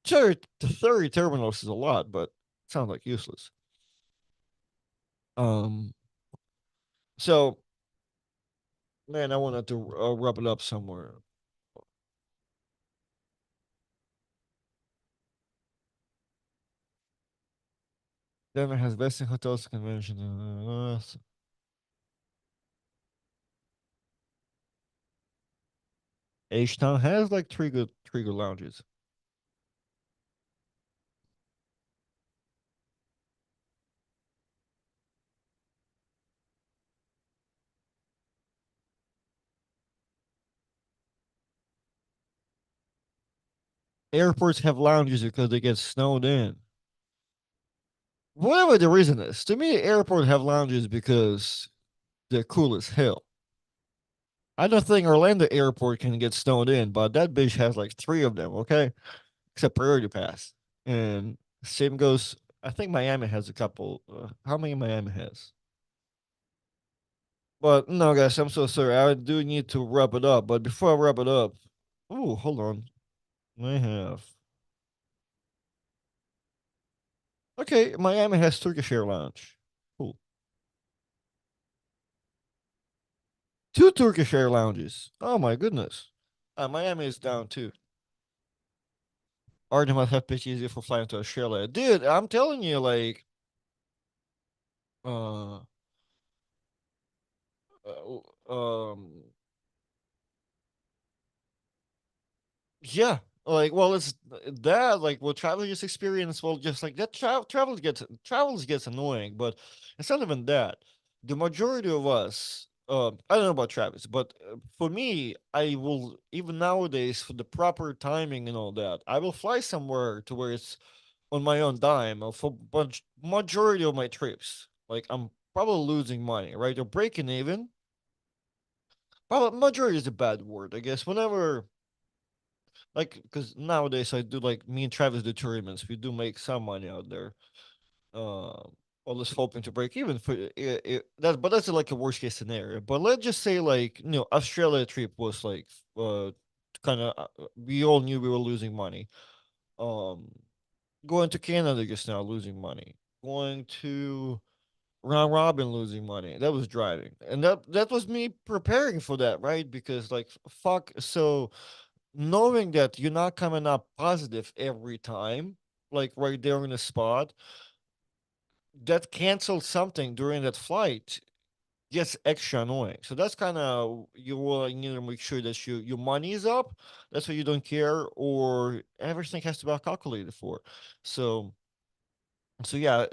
sure, the 30 terminals is a lot, but it sounds like useless. Um, so man, I wanted to wrap it up somewhere. Denver has best in hotels convention. H Town has like three good lounges. Airports have lounges because they get snowed in. Whatever the reason is, to me, airport have lounges because they're cool as hell. I don't think Orlando Airport can get snowed in, but that bitch has like three of them. Okay, except Priority Pass, and same goes. I think Miami has a couple. How many Miami has? But no, guys, I'm so sorry. I do need to wrap it up. But before I wrap it up, oh, hold on. I have. Okay, Miami has Turkish Air Lounge. Cool. Two Turkish Air Lounges. Oh my goodness. Miami is down too. Arden must have pitch easier for flying to Australia. Dude, I'm telling you, like, uh, um, yeah, like, well, it's that, like, what travel just experience, well, just like that, travels gets annoying, but it's not even that. The majority of us, I don't know about Travis, but for me, I will even nowadays for the proper timing and all that, I will fly somewhere to where it's on my own dime for majority of my trips. Like I'm probably losing money, right? Or breaking even. Probably majority is a bad word, I guess. Whenever like because nowadays I do like me and Travis do tournaments. We do make some money out there. Always hoping to break even for that, but that's like a worst case scenario. But let's just say like Australia trip was like kind of we all knew we were losing money. Um, Going to Canada just now losing money. going to round robin losing money. That was driving. And that was me preparing for that, right? Because like fuck, so knowing that you're not coming up positive every time, like right there on the spot, that canceled something during that flight gets extra annoying. So that's kind of you will need to make sure that your money is up. That's why you don't care, or everything has to be calculated for. So yeah,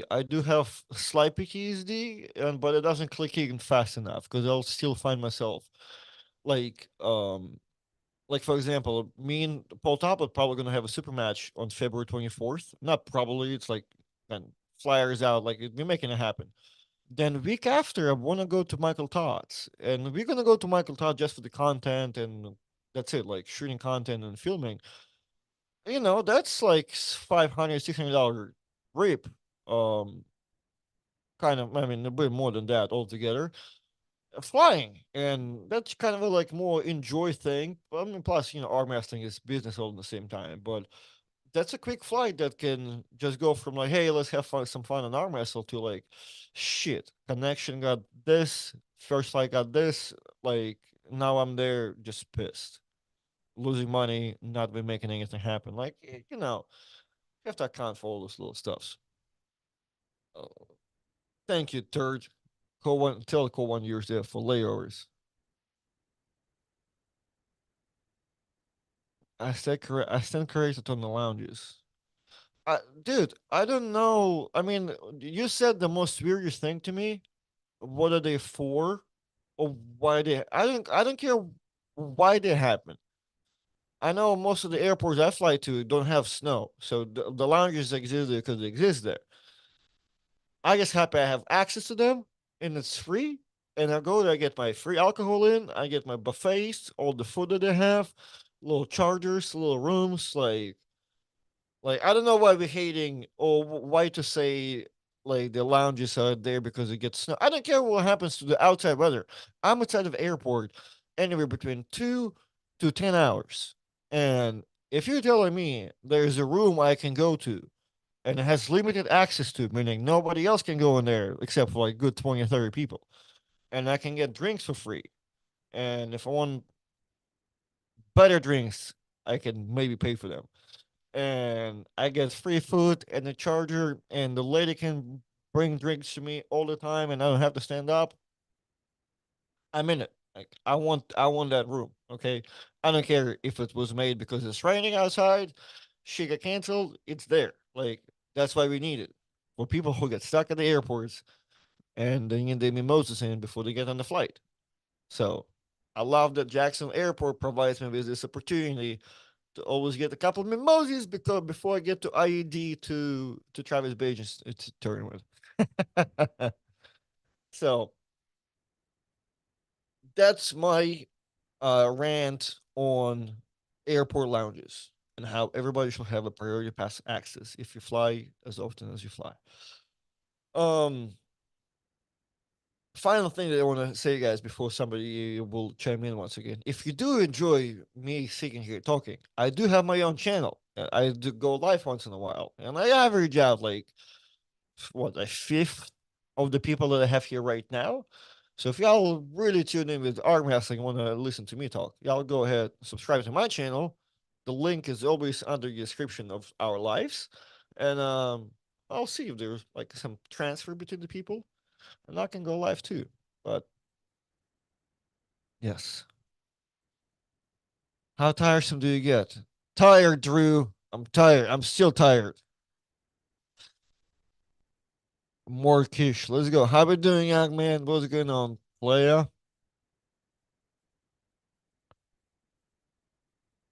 I do have slight PTSD, and but it doesn't click in fast enough because I'll still find myself like like for example, me and Paul Top are probably gonna have a super match on February 24th. Not probably, it's like and flyers out, like we're making it happen. Then week after, I want to go to Michael Todd's, and we're gonna go to Michael Todd just for the content, and that's it, like shooting content and filming. That's like $500, $600 rip. Um, kind of, I mean, a bit more than that altogether. Flying, and that's kind of a like more enjoy thing. I mean, plus, arm wrestling is business all at the same time, but that's a quick flight that can just go from like, hey, let's have fun, some fun on arm wrestle to like, shit, connection got this, first flight got this, like now I'm there just pissed, losing money, not been making anything happen. Like, you have to account for all those little stuffs. Uh, Thank you, third. Call one, tell call 1 years there for layovers. I stand corrected on the lounges. Dude, I don't know. I mean, you said the most weirdest thing to me. What are they for? Or why they? I don't care why they happen. I know most of the airports I fly to don't have snow, so the lounges exist there because they exist there. I just happy I have access to them, and it's free. And I go there, I get my free alcohol in, I get my buffets, all the food that they have, little chargers, little rooms, like I don't know why we're hating or why to say like the lounges are there because it gets snow. I don't care what happens to the outside weather. I'm outside of the airport anywhere between 2 to 10 hours. And if you're telling me there's a room I can go to and it has limited access to, meaning nobody else can go in there except for like good 20 or 30 people, and I can get drinks for free. And if I want better drinks, I can maybe pay for them, and I get free food and a charger, and the lady can bring drinks to me all the time, and I don't have to stand up. I'm in it. Like I want that room. Okay, I don't care if it was made because it's raining outside. She got canceled. It's there. Like that's why we need it for people who get stuck at the airports and they need the mimosas in before they get on the flight. So I love that Jackson Airport provides me with this opportunity to always get a couple of mimosas because before I get to IED to Travis Bagent to turn with. So that's my rant on airport lounges and how everybody should have a priority pass access if you fly as often as you fly. Um, Final thing that I want to say, guys, before somebody will chime in once again. If you do enjoy me sitting here talking, I do have my own channel. I do go live once in a while, and I average out like what a fifth of the people that I have here right now. So if y'all really tune in with arm wrestling and want to listen to me talk, y'all go ahead and subscribe to my channel. The link is always under the description of our lives, and I'll see if there's like some transfer between the people, and I can go live too. But yes, how tiresome do you get? Tired, Drew. I'm tired. I'm still tired. More Kish. Let's go. How we doing, young man? What's going on, player?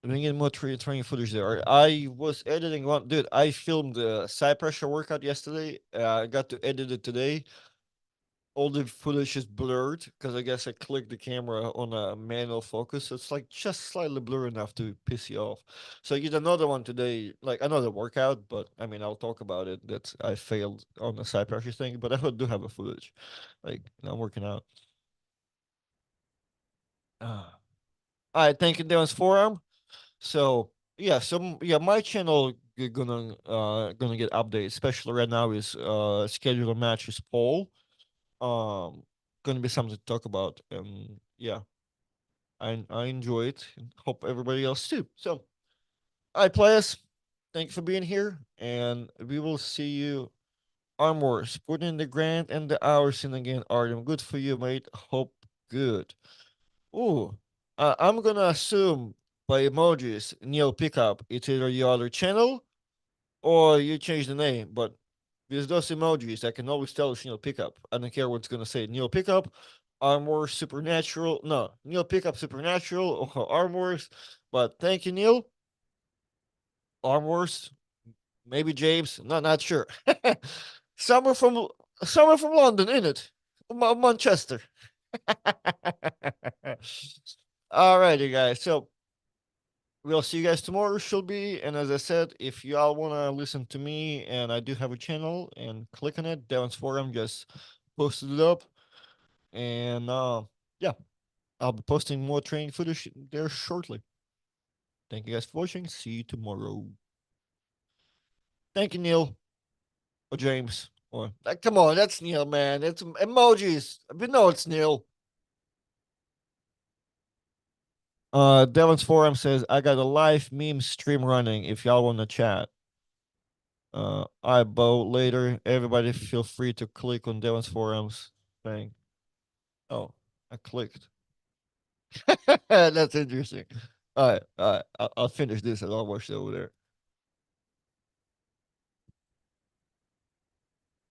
We get more training footage there. I was editing one, dude. I filmed the side pressure workout yesterday. I got to edit it today. All the footage is blurred because I guess I clicked the camera on a manual focus. So it's like just slightly blurry enough to piss you off. So I did another one today, like another workout, but I mean, I'll talk about it. That I failed on the side pressure thing, but I do have a footage. Like, I'm working out. Ah. All right, thank you, Darren's forum. So yeah, my channel gonna get updates, especially right now is schedule matches poll. Gonna be something to talk about, and yeah, I enjoy it, and hope everybody else too. So, all right, players, thank you for being here, and we will see you on Wars. Put in the grand and the hours in again, Artem. Good for you, mate. Hope good. Ooh, I'm gonna assume by emojis, Neil Pickup, it's either your other channel or you change the name, but with those emojis, I can always tell it's Neil Pickup. I don't care what's gonna say. Neil Pickup, Armor Supernatural. No, Neil Pickup Supernatural or Armors. But thank you, Neil. Armors, maybe James. Not sure. Somewhere from somewhere from London, in it. Manchester. Alrighty, guys. So we'll see you guys tomorrow, should be. And as I said, if y'all want to listen to me, and I do have a channel, and click on it, Devon's Forum just posted it up. And yeah, I'll be posting more training footage there shortly. Thank you guys for watching. See you tomorrow. Thank you, Neil. Or James. Or come on, that's Neil, man. It's emojis. We know it's Neil. Devon's Forum says, I got a live meme stream running if y'all want to chat. I bow later. Everybody feel free to click on Devon's Forums thing. Oh, I clicked. That's interesting. All right, I'll finish this and I'll watch it over there.